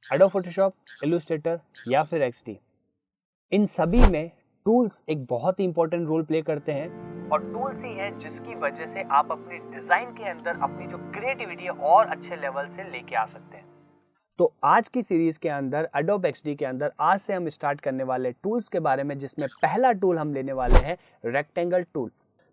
Adobe Photoshop, Illustrator या फिर XD, इन सभी में टूल्स एक बहुत ही इंपॉर्टेंट रोल प्ले करते हैं और टूल्स ही है जिसकी वजह से आप अपनी डिजाइन के अंदर अपनी जो क्रिएटिविटी है और अच्छे लेवल से लेके आ सकते हैं। तो आज की सीरीज के अंदर एडोब एक्सडी के अंदर आज से हम स्टार्ट करने वाले टूल्स के बारे में, जिसमें पहला टूल हम लेने वाले हैं रेक्टेंगल टूल।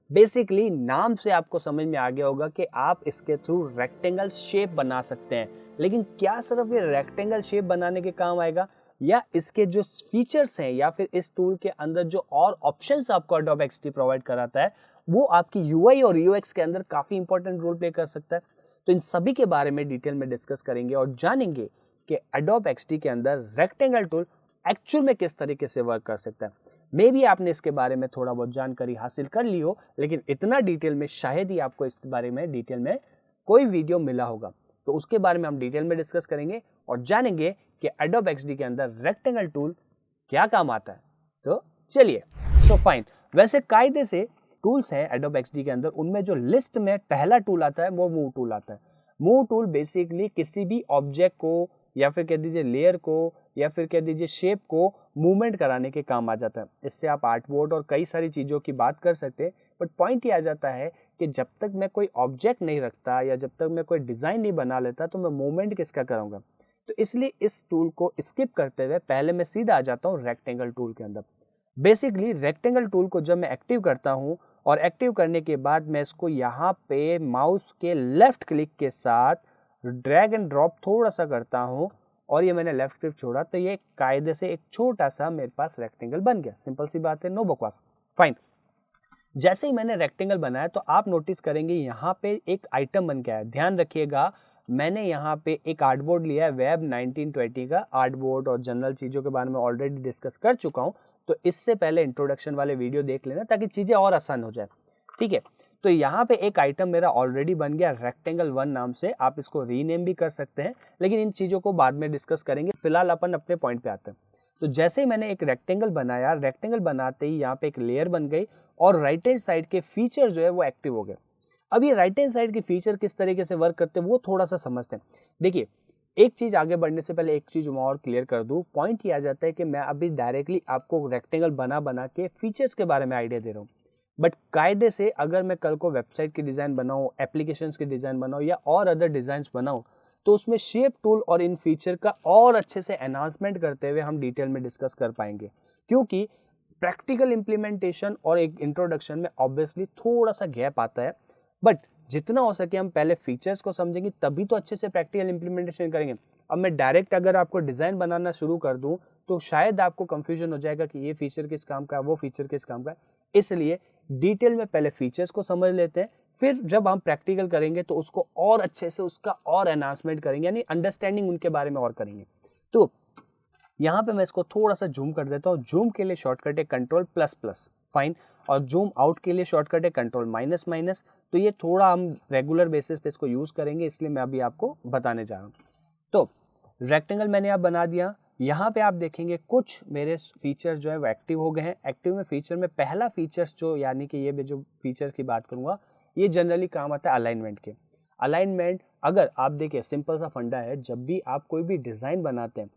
बेसिकली नाम से आपको समझ में आ गया होगा कि आप इसके थ्रू रेक्टेंगल शेप बना सकते हैं, लेकिन क्या सिर्फ ये रेक्टेंगल शेप बनाने के काम आएगा या इसके जो फीचर्स हैं या फिर इस टूल के अंदर जो और ऑप्शंस आपको एडोब एक्सडी प्रोवाइड कराता है वो आपकी यूआई और यूएक्स के अंदर काफी इंपॉर्टेंट रोल प्ले कर सकता है। तो इन सभी के बारे में डिटेल में डिस्कस करेंगे और जानेंगे कि एडोब एक्सडी के अंदर रेक्टेंगल टूल एक्चुअल में किस तरीके से वर्क कर सकता है। मे भी आपने इसके बारे में थोड़ा बहुत जानकारी हासिल कर ली हो, लेकिन इतना डिटेल में शायद ही आपको इस बारे में डिटेल में कोई वीडियो मिला होगा। तो उसके बारे में हम डिटेल में डिस्कस करेंगे और जानेंगे कि एडोब एक्सडी के अंदर रेक्टेंगल टूल क्या काम आता है। तो चलिए, सो फाइन, वैसे कायदे से टूल्स हैं एडोब एक्सडी के अंदर, उनमें जो लिस्ट में पहला टूल आता है वो मूव टूल आता है। मूव टूल बेसिकली किसी भी ऑब्जेक्ट को या फिर कह दीजिए लेयर को या फिर कह दीजिए शेप को मूवमेंट कराने के काम आ जाता है। इससे आप आर्टबोर्ड और कई सारी चीज़ों की बात कर सकते हैं, बट पॉइंट ये आ जाता है कि जब तक मैं कोई ऑब्जेक्ट नहीं रखता या जब तक मैं कोई डिज़ाइन नहीं बना लेता तो मैं मूवमेंट किसका करूँगा। तो इसलिए इस टूल को स्किप करते हुए पहले मैं सीधा आ जाता हूँ रेक्टेंगल टूल के अंदर। बेसिकली रेक्टेंगल टूल को जब मैं एक्टिव करता हूँ और एक्टिव करने के बाद मैं इसको यहाँ पे माउस के लेफ्ट क्लिक के साथ ड्रैग एंड ड्रॉप थोड़ा सा करता हूँ और ये मैंने लेफ्ट क्लिक छोड़ा तो ये कायदे से एक छोटा सा मेरे पास रेक्टेंगल बन गया। सिंपल सी बात है, नो बकवास, फाइन। जैसे ही मैंने रेक्टेंगल बनाया तो आप नोटिस करेंगे यहाँ पे एक आइटम बन गया है। ध्यान रखिएगा, मैंने यहाँ पे एक आर्टबोर्ड लिया है, वेब 1920 का आर्टबोर्ड, और जनरल चीज़ों के बारे में ऑलरेडी डिस्कस कर चुका हूँ। तो इससे पहले इंट्रोडक्शन वाले वीडियो देख लेना ताकि चीज़ें और आसान हो जाए, ठीक है। तो यहाँ पे एक आइटम मेरा ऑलरेडी बन गया रेक्टेंगल 1 नाम से, आप इसको रीनेम भी कर सकते हैं, लेकिन इन चीज़ों को बाद में डिस्कस करेंगे। फिलहाल अपन अपने पॉइंट पे आते हैं। तो जैसे ही मैंने एक रेक्टेंगल बनाया, रेक्टेंगल बनाते ही यहाँ पे एक लेयर बन गई और राइट हैंड साइड के फीचर जो है वो एक्टिव हो गए। अब ये राइट हैंड साइड के फीचर किस तरीके से वर्क करते हैं वो थोड़ा सा समझते हैं। देखिए, एक चीज़ आगे बढ़ने से पहले एक चीज़ मैं और क्लियर कर दूँ। पॉइंट ये आ जाता है कि मैं अभी डायरेक्टली आपको रेक्टेंगल बना के फीचर्स के बारे में आइडिया दे रहा हूँ, बट कायदे से अगर मैं कल को वेबसाइट की डिज़ाइन बनाऊँ, एप्लीकेशंस की डिज़ाइन बनाऊँ या और अदर डिज़ाइंस बनाऊँ, तो उसमें शेप टूल और इन फीचर का और अच्छे से एनहांसमेंट करते हुए हम डिटेल में डिस्कस कर पाएंगे, क्योंकि प्रैक्टिकल इम्प्लीमेंटेशन और एक इंट्रोडक्शन में ऑब्वियसली थोड़ा सा गैप आता है। बट जितना हो सके हम पहले फीचर्स को समझेंगे, तभी तो अच्छे से प्रैक्टिकल इम्प्लीमेंटेशन करेंगे। अब मैं डायरेक्ट अगर आपको डिज़ाइन बनाना शुरू कर दूं तो शायद आपको कंफ्यूजन हो जाएगा कि ये फीचर किस काम का है, वो फीचर किस काम का है। इसलिए डिटेल में पहले फीचर्स को समझ लेते हैं, फिर जब हम प्रैक्टिकल करेंगे तो उसको और अच्छे से उसका और एनहांसमेंट करेंगे, यानी अंडरस्टैंडिंग उनके बारे में और करेंगे। तो यहाँ पे मैं इसको थोड़ा सा जूम कर देता हूँ। जूम के लिए शॉर्टकट है कंट्रोल++, फाइन, और जूम आउट के लिए शॉर्टकट है कंट्रोल-। तो ये थोड़ा हम रेगुलर बेसिस पे इसको यूज़ करेंगे, इसलिए मैं अभी आपको बताने जा रहा हूँ। तो रेक्टेंगल मैंने आप बना दिया। यहाँ पे आप देखेंगे कुछ मेरे फीचर्स जो है वो एक्टिव हो गए हैं। एक्टिव में फीचर में पहला फीचर्स जो, यानी कि ये जो फीचर की बात करूँगा, ये जनरली काम आता है अलाइनमेंट के। अलाइनमेंट अगर आप देखिए, सिंपल सा फंडा है, जब भी आप कोई भी डिज़ाइन बनाते हैं,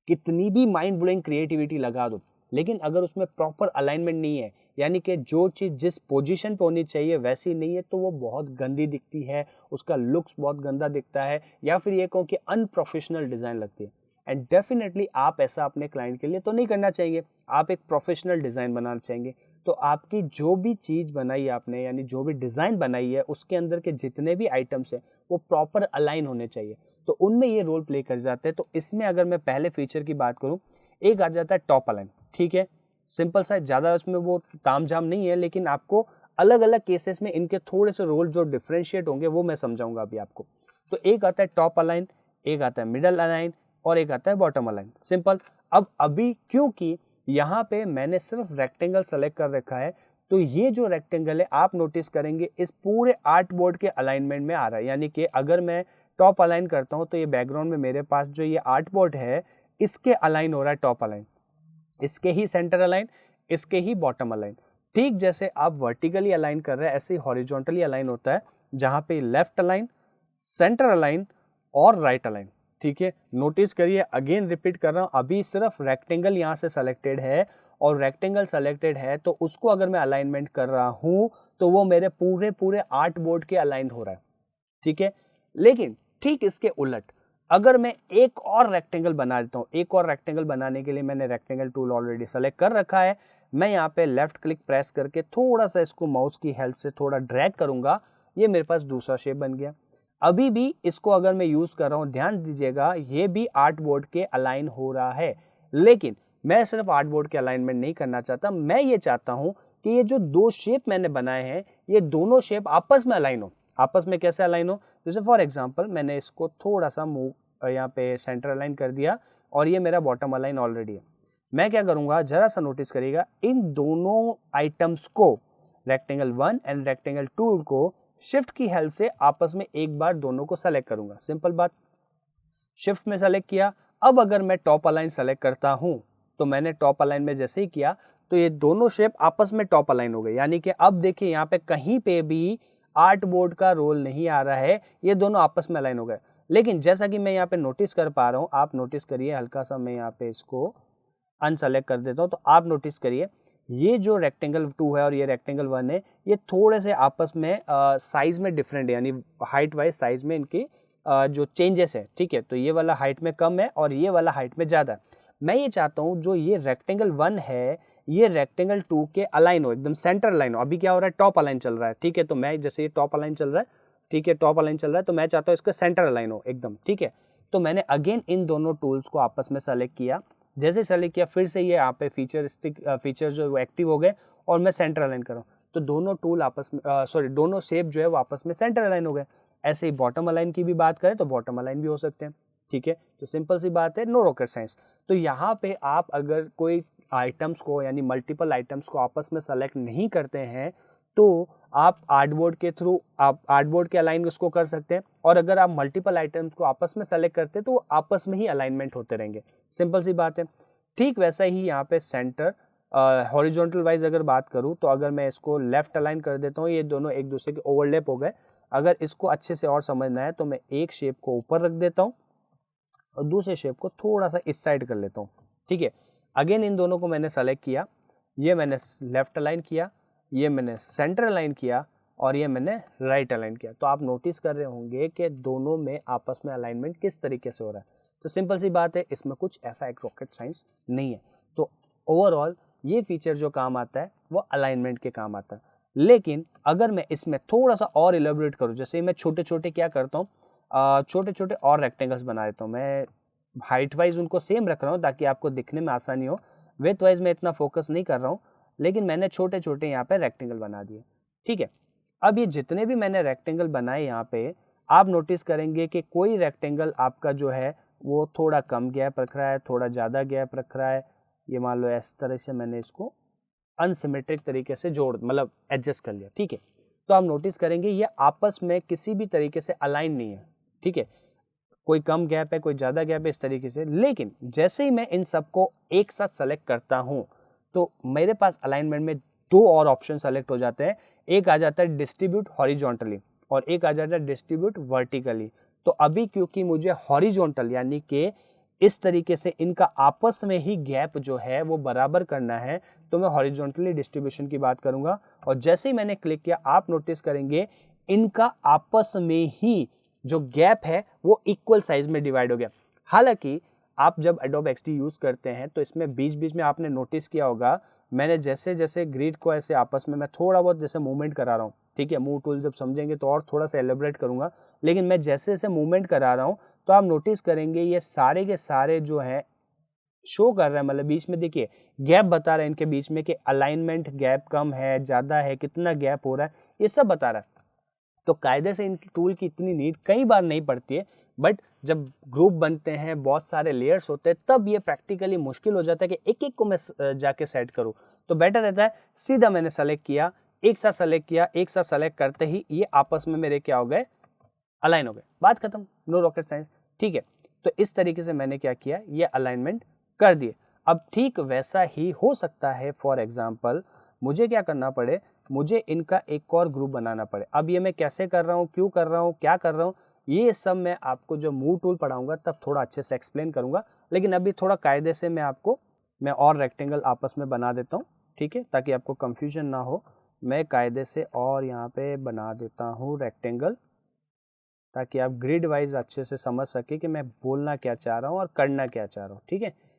कितनी भी माइंड ब्लोइंग क्रिएटिविटी लगा दो, लेकिन अगर उसमें प्रॉपर अलाइनमेंट नहीं है, यानी कि जो चीज़ जिस पोजीशन पे होनी चाहिए वैसी नहीं है, तो वो बहुत गंदी दिखती है, उसका लुक्स बहुत गंदा दिखता है, या फिर ये कहूँ कि अनप्रोफेशनल डिज़ाइन लगती है। एंड डेफिनेटली आप ऐसा अपने क्लाइंट के लिए तो नहीं करना चाहिए, आप एक प्रोफेशनल डिज़ाइन बनाना चाहेंगे। तो आपकी जो भी चीज़ बनाई है आपने, यानी जो भी डिज़ाइन बनाई है, उसके अंदर के जितने भी आइटम्स हैं वो प्रॉपर अलाइन होने चाहिए, तो उनमें ये रोल प्ले कर जाते हैं। तो इसमें अगर मैं पहले फीचर की बात करूं, एक आ जाता है टॉप अलाइन, ठीक है, सिंपल सा, ज़्यादा उसमें वो तामझाम नहीं है, लेकिन आपको अलग अलग केसेस में इनके थोड़े से रोल जो डिफ्रेंशिएट होंगे वो मैं समझाऊंगा अभी आपको। तो एक आता है टॉप अलाइन, एक आता है मिडल अलाइन और एक आता है बॉटम अलाइन, सिंपल। अब अभी क्योंकि यहाँ पे मैंने सिर्फ रेक्टेंगल सेलेक्ट कर रखा है, तो ये जो रेक्टेंगल है आप नोटिस करेंगे इस पूरे आर्ट बोर्ड के अलाइनमेंट में आ रहा है। यानी कि अगर मैं टॉप अलाइन करता हूं तो ये बैकग्राउंड में मेरे पास जो ये आर्ट बोर्ड है इसके अलाइन हो रहा है टॉप अलाइन, इसके ही सेंटर अलाइन, इसके ही बॉटम अलाइन। ठीक जैसे आप वर्टिकली अलाइन कर रहे हैं ऐसे ही हॉरिजॉन्टली अलाइन होता है, जहां पे लेफ्ट अलाइन, सेंटर अलाइन और राइट अलाइन, ठीक है, नोटिस करिए, अगेन रिपीट कर रहा हूँ, अभी सिर्फ रेक्टेंगल यहाँ से सेलेक्टेड है और रेक्टेंगल सेलेक्टेड है तो उसको अगर मैं अलाइनमेंट कर रहा हूँ तो वो मेरे पूरे पूरे 8 बोर्ड के अलाइन हो रहा है, ठीक है। लेकिन ठीक इसके उलट अगर मैं एक और रेक्टेंगल बना देता हूँ, एक और रेक्टेंगल बनाने के लिए मैंने रेक्टेंगल टूल ऑलरेडी सेलेक्ट कर रखा है, मैं यहाँ पे लेफ्ट क्लिक प्रेस करके थोड़ा सा इसको माउस की हेल्प से थोड़ा ड्रैग करूंगा, ये मेरे पास दूसरा शेप बन गया। अभी भी इसको अगर मैं यूज कर रहा हूँ, ध्यान दीजिएगा, ये भी 8 बोर्ड के अलाइन हो रहा है, लेकिन मैं सिर्फ 8 बोर्ड के अलाइनमेंट नहीं करना चाहता, मैं ये चाहता हूँ कि ये जो दो शेप मैंने बनाए हैं ये दोनों शेप आपस में अलाइन हो। आपस में कैसे अलाइन हो, जैसे फॉर एग्जांपल मैंने इसको थोड़ा सा मूव यहाँ पे सेंटर अलाइन कर दिया और ये मेरा बॉटम अलाइन ऑलरेडी है। मैं क्या करूंगा, जरा सा नोटिस करिएगा, इन दोनों आइटम्स को रेक्टेंगल 1 एंड रेक्टेंगल 2 को शिफ्ट की हेल्प से आपस में एक बार दोनों को सेलेक्ट करूंगा। सिंपल बात, शिफ्ट में सेलेक्ट किया। अब अगर मैं टॉप अलाइन सेलेक्ट करता हूं तो मैंने टॉप अलाइन में जैसे ही किया तो ये दोनों शेप आपस में टॉप अलाइन हो गए, यानी कि अब देखिए यहाँ पे कहीं पे भी 8 बोर्ड का रोल नहीं आ रहा है, ये दोनों आपस में अलाइन हो गए। लेकिन जैसा कि मैं यहाँ पे नोटिस कर पा रहा हूँ, आप नोटिस करिए, हल्का सा मैं यहाँ पे इसको अनसेलेक्ट कर देता हूँ तो आप नोटिस करिए ये जो रेक्टेंगल 2 है और ये रेक्टेंगल 1 है, ये थोड़े से आपस में साइज में डिफरेंट है, यानी हाइट वाइज साइज में इनकी जो चेंजेस है, ठीक है। तो ये वाला हाइट में कम है और ये वाला हाइट में ज़्यादा है। मैं ये चाहता हूँ जो ये रेक्टेंगल 1 है ये रेक्टेंगल 2 के अलाइन हो, एकदम सेंटर अलाइन हो। अभी क्या हो रहा है, टॉप अलाइन चल रहा है, ठीक है। तो मैं जैसे ये टॉप अलाइन चल रहा है, ठीक है, टॉप अलाइन चल रहा है, तो मैं चाहता हूँ इसका सेंटर अलाइन हो एकदम, ठीक है। तो मैंने अगेन इन दोनों टूल्स को आपस में सेलेक्ट किया, जैसे सेलेक्ट किया फिर से ये यहाँ पे फीचर्स जो एक्टिव हो गए और मैं सेंटर अलाइन कर रहा हूँ तो दोनों टूल आपस में दोनों शेप जो है वो आपस में सेंटर अलाइन हो गए। ऐसे ही बॉटम अलाइन की भी बात करें तो बॉटम अलाइन भी हो सकते हैं, ठीक है। तो सिंपल सी बात है, नो रॉकेट साइंस। तो यहाँ पे आप अगर कोई आइटम्स को यानी मल्टीपल आइटम्स को आपस में सेलेक्ट नहीं करते हैं तो आप आर्टबोर्ड के थ्रू आप आर्टबोर्ड के अलाइन उसको कर सकते हैं, और अगर आप मल्टीपल आइटम्स को आपस में सेलेक्ट करते हैं तो वो आपस में ही अलाइनमेंट होते रहेंगे। सिंपल सी बात है। ठीक वैसा ही यहाँ पे सेंटर हॉरिजॉन्टल वाइज अगर बात करूँ तो अगर मैं इसको लेफ्ट अलाइन कर देता हूँ, ये दोनों एक दूसरे के ओवरलैप हो गए। अगर इसको अच्छे से और समझना है तो मैं एक शेप को ऊपर रख देता हूँ और दूसरे शेप को थोड़ा सा इस साइड कर लेता हूँ, ठीक है। अगेन इन दोनों को मैंने सेलेक्ट किया, ये मैंने लेफ्ट अलाइन किया, ये मैंने सेंटर अलाइन किया और ये मैंने राइट अलाइन किया। तो आप नोटिस कर रहे होंगे कि दोनों में आपस में अलाइनमेंट किस तरीके से हो रहा है। तो सिंपल सी बात है, इसमें कुछ ऐसा एक रॉकेट साइंस नहीं है। तो ओवरऑल ये फीचर जो काम आता है वो अलाइनमेंट के काम आता है। लेकिन अगर मैं इसमें थोड़ा सा और इलेबोरेट करूँ, जैसे मैं छोटे छोटे क्या करता हूँ, छोटे छोटे और रेक्टेंगल्स बना देता हूँ। मैं हाइट वाइज उनको सेम रख रहा हूँ ताकि आपको दिखने में आसानी हो, विड्थ वाइज मैं इतना फोकस नहीं कर रहा हूँ, लेकिन मैंने छोटे छोटे यहाँ पे रेक्टेंगल बना दिए, ठीक है। अब ये जितने भी मैंने रेक्टेंगल बनाए यहाँ पे, आप नोटिस करेंगे कि कोई रेक्टेंगल आपका जो है वो थोड़ा कम गैप रख रहा है, थोड़ा ज़्यादा गैप रख रहा है। ये मान लो इस तरह से मैंने इसको अनसिमेट्रिक तरीके से मतलब एडजस्ट कर लिया, ठीक है। तो आप नोटिस करेंगे ये आपस में किसी भी तरीके से अलाइन नहीं है, ठीक है। कोई कम गैप है, कोई ज़्यादा गैप है, इस तरीके से। लेकिन जैसे ही मैं इन सबको एक साथ सेलेक्ट करता हूँ तो मेरे पास अलाइनमेंट में दो और ऑप्शन सेलेक्ट हो जाते हैं। एक आ जाता है डिस्ट्रीब्यूट हॉरिजॉन्टली और एक आ जाता है डिस्ट्रीब्यूट वर्टिकली। तो अभी क्योंकि मुझे हॉरिजॉन्टल यानी कि इस तरीके से इनका आपस में ही गैप जो है वो बराबर करना है, तो मैं हॉरिजॉन्टली डिस्ट्रीब्यूशन की बात करूंगा। और जैसे ही मैंने क्लिक किया आप नोटिस करेंगे इनका आपस में ही जो गैप है वो इक्वल साइज में डिवाइड हो गया। हालांकि आप जब Adobe XD यूज करते हैं तो इसमें बीच बीच में आपने नोटिस किया होगा, मैंने जैसे जैसे ग्रिड को ऐसे आपस में मैं थोड़ा बहुत जैसे मूवमेंट करा रहा हूँ, ठीक है। मूव टूल जब समझेंगे तो और थोड़ा सा एलिब्रेट करूंगा, लेकिन मैं जैसे जैसे मूवमेंट करा रहा हूँ तो आप नोटिस करेंगे ये सारे के सारे जो है शो कर रहा है, मतलब बीच में देखिए गैप बता रहा है इनके बीच में कि अलाइनमेंट गैप कम है, ज़्यादा है, कितना गैप हो रहा है, ये सब बता रहा है। तो कायदे से इनकी टूल की इतनी नीड कई बार नहीं पड़ती है, बट जब ग्रुप बनते हैं, बहुत सारे लेयर्स होते हैं, तब ये प्रैक्टिकली मुश्किल हो जाता है कि एक एक को मैं जाके सेट करूँ। तो बेटर रहता है सीधा मैंने सेलेक्ट किया, एक साथ सेलेक्ट किया, एक साथ सेलेक्ट करते ही ये आपस में मेरे क्या हो गए, अलाइन हो गए, बात खत्म, नो रॉकेट साइंस, ठीक है। तो इस तरीके से मैंने क्या किया, ये अलाइनमेंट कर दिए। अब ठीक वैसा ही हो सकता है, फॉर एग्जाम्पल मुझे क्या करना पड़े, मुझे इनका एक और ग्रुप बनाना पड़े। अब ये मैं कैसे कर रहा हूँ, क्यों कर रहा हूँ, क्या कर रहा हूँ, ये सब मैं आपको जो मूव टूल पढ़ाऊंगा तब थोड़ा अच्छे से एक्सप्लेन करूंगा, लेकिन अभी थोड़ा कायदे से मैं और रेक्टेंगल आपस में बना देता हूँ, ठीक है, ताकि आपको कंफ्यूजन ना हो। मैं कायदे से और यहाँ पे बना देता हूँ रेक्टेंगल, ताकि आप ग्रिड वाइज अच्छे से समझ सके कि मैं बोलना क्या चाह रहा हूँ और करना क्या चाह रहा हूँ, ठीक है।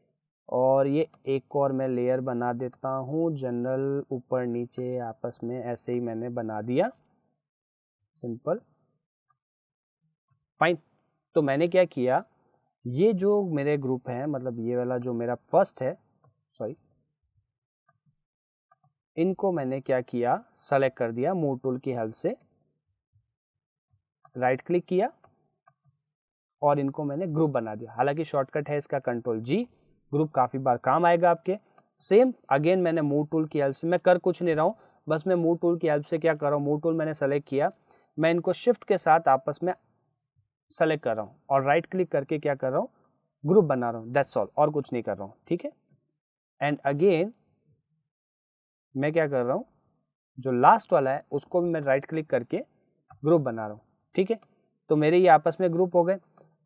और ये एक और मैं लेयर बना देता हूँ जनरल, ऊपर नीचे आपस में ऐसे ही मैंने बना दिया, सिंपल, फाइन। तो मैंने क्या किया, ये जो मेरे ग्रुप है, मतलब ये वाला जो मेरा फर्स्ट है, सॉरी, इनको मैंने क्या किया, सेलेक्ट कर दिया मूव टूल की हेल्प से, राइट क्लिक किया और इनको मैंने ग्रुप बना दिया। हालांकि शॉर्टकट है इसका कंट्रोल जी, ग्रुप काफ़ी बार काम आएगा आपके। सेम अगेन मैंने मूव टूल की हेल्प से, मैं कर कुछ नहीं रहा हूँ, बस मैं मूव टूल की हेल्प से क्या कर रहा हूँ, मूव टूल मैंने सेलेक्ट किया, मैं इनको शिफ्ट के साथ आपस में सेलेक्ट कर रहा हूँ और राइट क्लिक करके क्या कर रहा हूँ, ग्रुप बना रहा हूँ, दैट्स ऑल, और कुछ नहीं कर रहा हूँ, ठीक है। एंड अगेन मैं क्या कर रहा हूँ, जो लास्ट वाला है उसको भी मैं राइट क्लिक करके ग्रुप बना रहा हूँ, ठीक है। तो मेरे ये आपस में ग्रुप हो गए।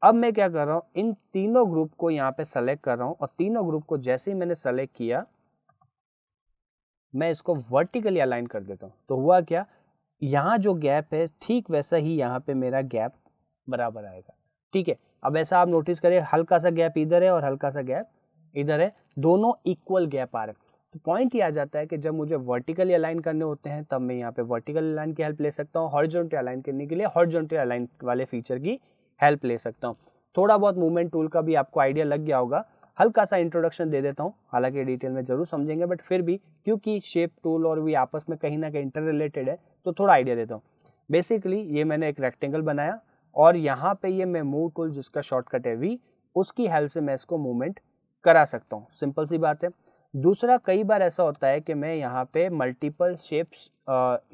अब मैं क्या कर रहा हूँ, इन तीनों ग्रुप को यहाँ पे सेलेक्ट कर रहा हूँ और तीनों ग्रुप को जैसे ही मैंने सेलेक्ट किया, मैं इसको वर्टिकली अलाइन कर देता हूँ। तो हुआ क्या, यहाँ जो गैप है ठीक वैसा ही यहाँ पे मेरा गैप बराबर आएगा, ठीक है। अब ऐसा आप नोटिस करिए, हल्का सा गैप इधर है और हल्का सा गैप इधर है, दोनों इक्वल गैप आ रहे हैं। तो पॉइंट ये आ जाता है कि जब मुझे वर्टिकली अलाइन करने होते हैं तब मैं यहाँ पे वर्टिकल अलाइन की हेल्प ले सकता हूँ, हॉरिजॉन्टल अलाइन करने के लिए हॉरिजॉन्टल अलाइन वाले फीचर की हेल्प ले सकता हूँ। थोड़ा बहुत मूवमेंट टूल का भी आपको आइडिया लग गया होगा, हल्का सा इंट्रोडक्शन दे देता हूँ, हालांकि डिटेल में जरूर समझेंगे, बट फिर भी क्योंकि शेप टूल और भी आपस में कहीं ना कहीं इंटर रिलेटेड है तो थोड़ा आइडिया देता हूँ। बेसिकली ये मैंने एक रेक्टेंगल बनाया और यहाँ पे ये मैं मूव टूल जिसका शॉर्टकट है वी, उसकी हेल्प से मैं इसको मूवमेंट करा सकता हूँ, सिंपल सी बात है। दूसरा, कई बार ऐसा होता है कि मैं यहाँ पे मल्टीपल शेप्स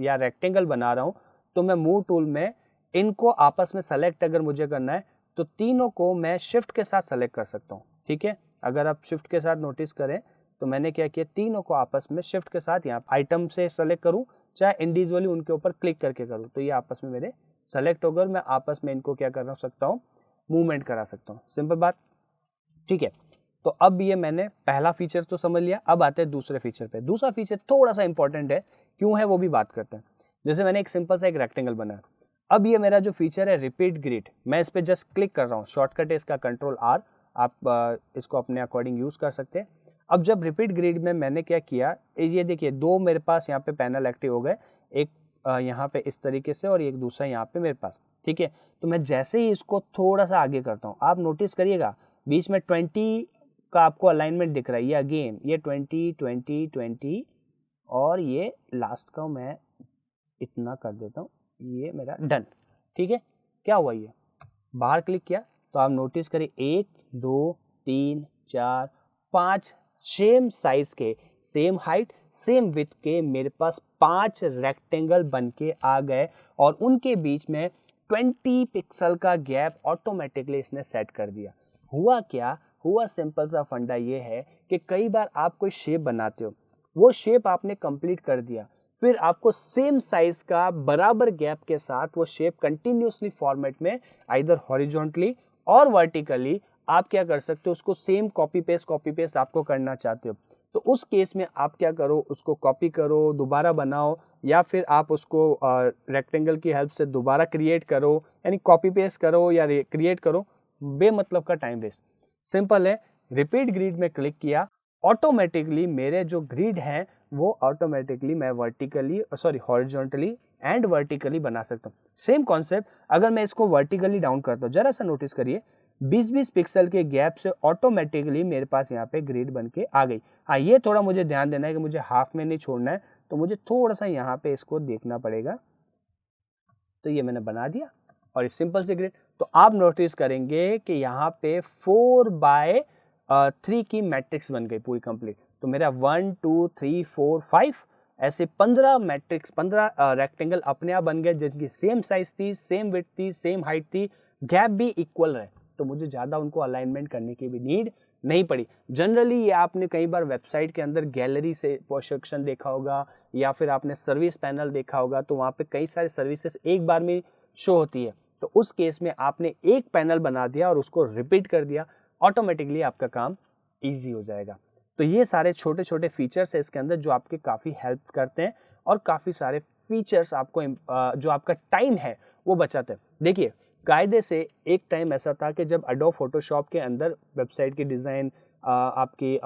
या रेक्टेंगल बना रहा हूँ, तो मैं मूव टूल में इनको आपस में सेलेक्ट अगर मुझे करना है तो तीनों को मैं शिफ्ट के साथ सेलेक्ट कर सकता हूँ, ठीक है। अगर आप शिफ्ट के साथ नोटिस करें तो मैंने क्या किया, तीनों को आपस में शिफ्ट के साथ यहाँ आइटम से सेलेक्ट करूँ चाहे इंडिविजुअली उनके ऊपर क्लिक करके करूँ, तो ये आपस में मेरे सेलेक्ट होकर मैं आपस में इनको क्या कर सकता हूँ, मूवमेंट करा सकता हूँ, सिंपल बात, ठीक है। तो अब ये मैंने पहला फीचर तो समझ लिया, अब आते हैं दूसरे फीचर पे। दूसरा फीचर थोड़ा सा इंपॉर्टेंट है, क्यों है वो भी बात करते हैं। जैसे मैंने एक सिंपल सा एक रेक्टेंगल बनाया, अब ये मेरा जो फीचर है रिपीट ग्रिड, मैं इस पर जस्ट क्लिक कर रहा हूँ, शॉर्टकट है इसका कंट्रोल आर, आप इसको अपने अकॉर्डिंग यूज कर सकते हैं। अब जब रिपीट ग्रिड में मैंने क्या किया, ये देखिए दो मेरे पास यहाँ पे पैनल एक्टिव हो गए, एक यहाँ पे इस तरीके से और एक दूसरा यहाँ पे मेरे पास, ठीक है। तो मैं जैसे ही इसको थोड़ा सा आगे करता हूँ, आप नोटिस करिएगा बीच में 20 का आपको अलाइनमेंट दिख रहा है, ये अगेन ये 20 20 20 और ये लास्ट का मैं इतना कर देता हूँ, ये मेरा डन, ठीक है। क्या हुआ, ये बाहर क्लिक किया तो आप नोटिस करिए 1 2 3 4 5 सेम साइज के, सेम हाइट सेम विड्थ के मेरे पास 5 रेक्टेंगल बन के आ गए और उनके बीच में 20 पिक्सल का गैप ऑटोमेटिकली इसने सेट कर दिया। हुआ क्या, हुआ सिंपल सा फंडा ये है कि कई बार आप कोई शेप बनाते हो, वो शेप आपने कंप्लीट कर दिया, फिर आपको सेम साइज का बराबर गैप के साथ वो शेप कंटिन्यूसली फॉर्मेट में आइदर हॉरिजॉन्टली और वर्टिकली आप क्या कर सकते हो, उसको सेम कॉपी पेस्ट आपको करना चाहते हो, तो उस केस में आप क्या करो, उसको कॉपी करो, दोबारा बनाओ, या फिर आप उसको रेक्टेंगल की हेल्प से दोबारा क्रिएट करो, यानी कॉपी पेस्ट करो या क्रिएट करो, बेमतलब का टाइम वेस्ट। सिंपल है, रिपीट ग्रिड में क्लिक किया, ऑटोमेटिकली मेरे जो ग्रिड है वो ऑटोमेटिकली मैं हॉरिजॉन्टली एंड वर्टिकली बना सकता हूँ। सेम कॉन्सेप्ट, अगर मैं इसको वर्टिकली डाउन करता हूँ, जरा सा नोटिस करिए 20-20 पिक्सल के गैप से ऑटोमेटिकली मेरे पास यहाँ पे ग्रिड बन के आ गई। हाँ, ये थोड़ा मुझे ध्यान देना है कि मुझे हाफ में नहीं छोड़ना है, तो मुझे थोड़ा सा यहाँ पे इसको देखना पड़ेगा। तो ये मैंने बना दिया और इस सिंपल से ग्रिड, तो आप नोटिस करेंगे कि यहाँ पे 4/3 की मैट्रिक्स बन गई पूरी कंप्लीट। तो मेरा 1 2 3 4 5 ऐसे 15 मैट्रिक्स, 15 रेक्टेंगल अपने आप बन गए, जिनकी सेम साइज थी, सेम विड्थ थी, सेम हाइट थी, गैप भी इक्वल रहे, तो मुझे ज़्यादा उनको अलाइनमेंट करने की भी नीड नहीं पड़ी। जनरली ये आपने कई बार वेबसाइट के अंदर गैलरी से सेक्शन देखा होगा या फिर आपने सर्विस पैनल देखा होगा, तो वहाँ पे कई सारे सर्विसेज एक बार में शो होती है, तो उस केस में आपने एक पैनल बना दिया और उसको रिपीट कर दिया, ऑटोमेटिकली आपका काम ईजी हो जाएगा। तो ये सारे छोटे छोटे फीचर्स है इसके अंदर जो आपके काफ़ी हेल्प करते हैं और काफ़ी सारे फीचर्स आपको जो आपका टाइम है वो बचाते हैं। देखिए, कायदे से एक टाइम ऐसा था कि जब एडोब फोटोशॉप के अंदर वेबसाइट की डिज़ाइन, आपकी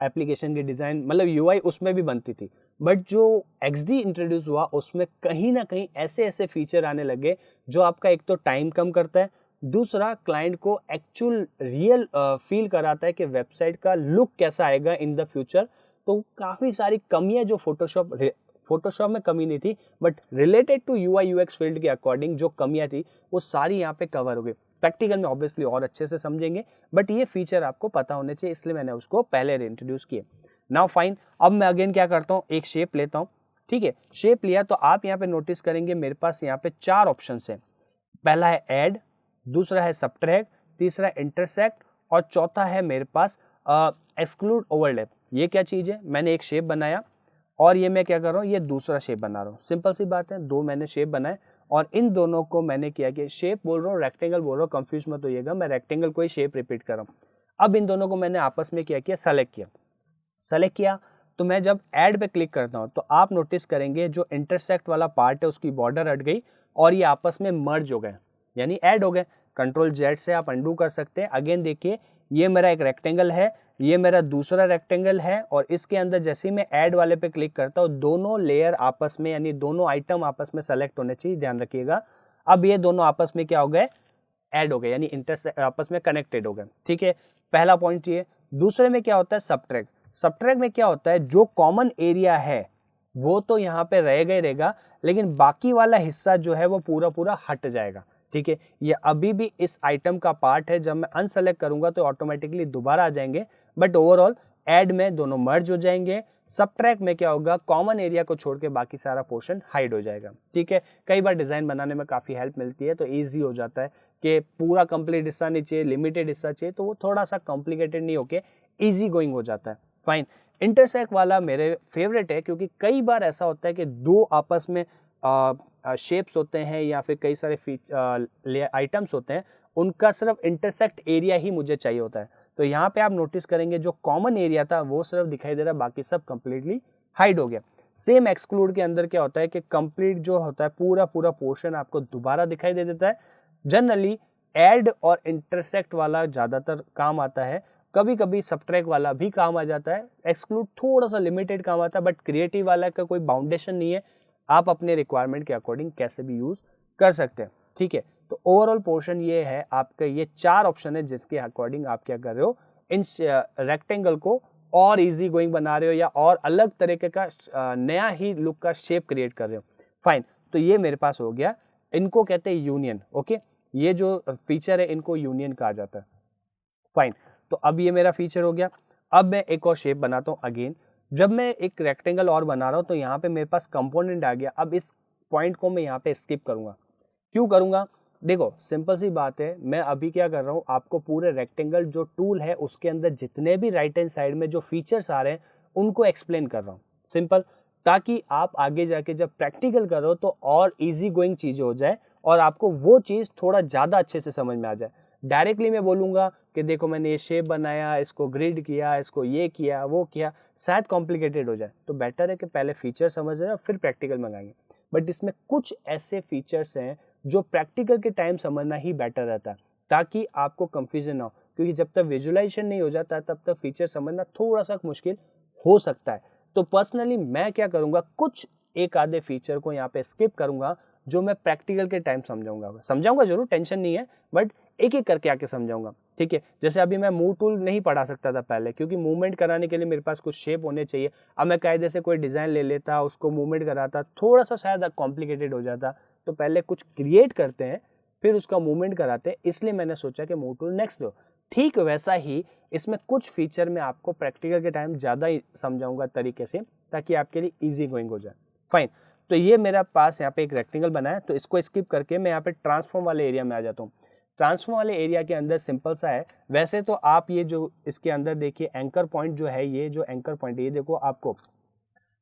एप्लीकेशन की डिज़ाइन, मतलब यूआई उसमें भी बनती थी, बट जो XD इंट्रोड्यूस हुआ उसमें कहीं ना कहीं ऐसे ऐसे फीचर आने लगे जो आपका एक तो टाइम कम करता है, दूसरा क्लाइंट को एक्चुअल रियल फील कराता है कि वेबसाइट का लुक कैसा आएगा इन द फ्यूचर। तो काफ़ी सारी कमियां जो फोटोशॉप में कमी नहीं थी, but related to UI UX field के अकॉर्डिंग जो कमियां थी वो सारी यहाँ पे कवर हो गई। प्रैक्टिकल में ऑब्वियसली और अच्छे से समझेंगे, बट ये फीचर आपको पता होने चाहिए, इसलिए मैंने उसको पहले इंट्रोड्यूस किए। नाउ फाइन, अब मैं अगेन क्या करता हूँ, एक शेप लेता हूँ। ठीक है, शेप लिया तो आप यहाँ पे नोटिस करेंगे मेरे पास यहाँ पे 4 ऑप्शन है। पहला है ऐड, दूसरा है सबट्रैक्ट, तीसरा इंटरसेक्ट और चौथा है मेरे पास एक्सक्लूड ओवरलैप। ये क्या चीज़ है, मैंने एक शेप बनाया और ये मैं क्या कर रहा हूँ, ये दूसरा शेप बना रहा हूँ। सिंपल सी बात है, दो मैंने शेप बनाए और इन दोनों को मैंने किया कि शेप बोल रहा हूँ, रेक्टेंगल बोल रहा हूँ, कंफ्यूज मत होइएगा, मैं रेक्टेंगल को ही शेप रिपीट कर रहा हूँ। अब इन दोनों को मैंने आपस में क्या किया, सेलेक्ट किया तो मैं जब ऐड पे क्लिक करता हूँ तो आप नोटिस करेंगे जो इंटरसेक्ट वाला पार्ट है उसकी बॉर्डर हट गई और ये आपस में मर्ज हो गए, यानी ऐड हो गए। Ctrl Z से आप अंडू कर सकते हैं। अगेन देखिए, ये मेरा एक रेक्टेंगल है, ये मेरा दूसरा रेक्टेंगल है और इसके अंदर जैसे ही मैं ऐड वाले पे क्लिक करता हूँ दोनों लेयर आपस में, यानी दोनों आइटम आपस में सेलेक्ट होने चाहिए, ध्यान रखिएगा। अब ये दोनों आपस में क्या हो गए, ऐड हो गए, यानी आपस में कनेक्टेड हो गए। ठीक है, पहला पॉइंट ये। दूसरे में क्या होता है, सबट्रैक्ट में क्या होता है, जो कॉमन एरिया है वो तो यहाँ पे रहेगा ही रहेगा, लेकिन बाकी वाला हिस्सा जो है वो पूरा पूरा हट जाएगा। ठीक है, ये अभी भी इस आइटम का पार्ट है, जब मैं अनसेलेक्ट करूंगा तो ऑटोमेटिकली दोबारा आ जाएंगे, बट ओवरऑल ऐड में दोनों मर्ज हो जाएंगे। सबट्रैक्ट में क्या होगा, कॉमन एरिया को छोड़ के बाकी सारा पोर्शन हाइड हो जाएगा। ठीक है, कई बार डिजाइन बनाने में काफी हेल्प मिलती है, तो ईजी हो जाता है कि पूरा कंप्लीट हिस्सा नहीं चाहिए, लिमिटेड हिस्सा चाहिए, तो वो थोड़ा सा कॉम्प्लिकेटेड नहीं होके ईजी गोइंग हो जाता है। फाइन, इंटरसेक्ट वाला मेरे फेवरेट है क्योंकि कई बार ऐसा होता है कि दो आपस में शेप्स होते हैं या फिर कई सारे आइटम्स होते हैं, उनका सिर्फ इंटरसेक्ट एरिया ही मुझे चाहिए होता है। तो यहाँ पे आप नोटिस करेंगे जो कॉमन एरिया था वो सिर्फ दिखाई दे रहा है, बाकी सब कंप्लीटली हाइड हो गया। सेम एक्सक्लूड के अंदर क्या होता है कि कंप्लीट जो होता है पूरा पूरा पोर्शन आपको दोबारा दिखाई दे देता है। जनरली ऐड और इंटरसेक्ट वाला ज़्यादातर काम आता है, कभी कभी सबट्रैक्ट वाला भी काम आ जाता है, एक्सक्लूड थोड़ा सा लिमिटेड काम आता है, बट क्रिएटिव वाला का कोई बाउंडेशन नहीं है, आप अपने रिक्वायरमेंट के अकॉर्डिंग कैसे भी यूज कर सकते हैं। ठीक है, तो ओवरऑल पोर्शन ये है आपका, ये 4 ऑप्शन है जिसके अकॉर्डिंग आप क्या कर रहे हो, इन रेक्टेंगल को और इजी गोइंग बना रहे हो या और अलग तरीके का नया ही लुक का शेप क्रिएट कर रहे हो। फाइन, तो ये मेरे पास हो गया, इनको कहते हैं यूनियन। ओके, ये जो फीचर है इनको यूनियन कहा जाता है। फाइन, तो अब ये मेरा फीचर हो गया। अब मैं एक और शेप बनाता हूँ। अगेन जब मैं एक रेक्टेंगल और बना रहा हूँ तो यहाँ पे मेरे पास कंपोनेंट आ गया। अब इस पॉइंट को मैं यहाँ पे स्किप करूंगा। क्यों करूंगा, देखो सिंपल सी बात है, मैं अभी क्या कर रहा हूँ, आपको पूरे रेक्टेंगल जो टूल है उसके अंदर जितने भी राइट हैंड साइड में जो फीचर्स आ रहे हैं उनको एक्सप्लेन कर रहा हूँ, सिंपल, ताकि आप आगे जाके जब प्रैक्टिकल करो तो और इजी गोइंग चीज़ें हो जाए और आपको वो चीज़ थोड़ा ज़्यादा अच्छे से समझ में आ जाए। डायरेक्टली मैं बोलूँगा कि देखो मैंने ये शेप बनाया, इसको ग्रिड किया, इसको ये किया वो किया, शायद कॉम्प्लिकेटेड हो जाए, तो बेटर है कि पहले फीचर समझ रहे फिर प्रैक्टिकल मंगाएंगे। बट इसमें कुछ ऐसे फीचर्स हैं जो प्रैक्टिकल के टाइम समझना ही बेटर रहता है, ताकि आपको कंफ्यूजन ना हो, क्योंकि जब तक विजुअलाइजेशन नहीं हो जाता तब तक फीचर समझना थोड़ा सा मुश्किल हो सकता है। तो पर्सनली मैं क्या करूँगा, कुछ एक आधे फीचर को यहाँ पे स्किप करूँगा जो मैं प्रैक्टिकल के टाइम समझाऊंगा जरूर, टेंशन नहीं है, बट एक एक करके आके समझाऊंगा। ठीक है, जैसे अभी मैं मूव टूल नहीं पढ़ा सकता था पहले, क्योंकि मूवमेंट कराने के लिए मेरे पास कुछ शेप होने चाहिए। अब मैं कायदे से कोई डिज़ाइन ले लेता, उसको मूवमेंट कराता, थोड़ा सा शायद कॉम्प्लिकेटेड हो जाता, तो पहले कुछ क्रिएट करते हैं फिर उसका मूवमेंट कराते हैं, इसलिए मैंने सोचा कि मूव टूल नेक्स्ट लो। ठीक वैसा ही इसमें कुछ फीचर मैं आपको प्रैक्टिकल के टाइम ज़्यादा ही समझाऊंगा तरीके से, ताकि आपके लिए ईजी गोइंग हो जाए। फाइन, तो ये मेरा पास यहाँ पे एक रेक्टेंगल बना है, तो इसको स्किप करके मैं यहाँ पे ट्रांसफॉर्म वाले एरिया में आ जाता हूँ। ट्रांसफॉर्म वाले एरिया के अंदर सिंपल सा है, वैसे तो आप ये जो इसके अंदर देखिए एंकर पॉइंट जो है, ये जो एंकर पॉइंट है, ये देखो आपको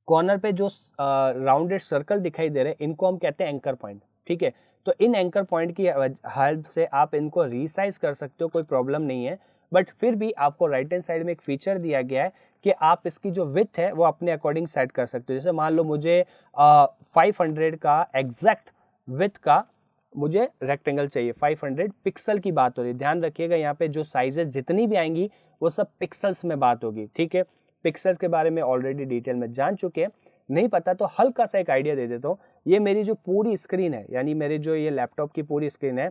कॉर्नर पे जो राउंडेड सर्कल दिखाई दे रहे हैं, इनको हम कहते हैं एंकर पॉइंट। ठीक है। तो इन एंकर पॉइंट की हेल्प से आप इनको रीसाइज कर सकते हो, कोई प्रॉब्लम नहीं है। बट फिर भी आपको राइट हैंड साइड में एक फीचर दिया गया है कि आप इसकी जो विड्थ है वो अपने अकॉर्डिंग सेट कर सकते हो। जैसे मान लो मुझे 500 का एग्जैक्ट विड्थ का मुझे रेक्टेंगल चाहिए, 500 पिक्सल की बात हो रही है, ध्यान रखिएगा यहाँ पे जो साइजेस जितनी भी आएंगी वो सब पिक्सल्स में बात होगी, ठीक है। पिक्सल्स के बारे में ऑलरेडी डिटेल में जान चुके हैं, नहीं पता तो हल्का सा एक आइडिया दे देता हूँ। ये मेरी जो पूरी स्क्रीन है, यानी मेरी जो ये लैपटॉप की पूरी स्क्रीन है,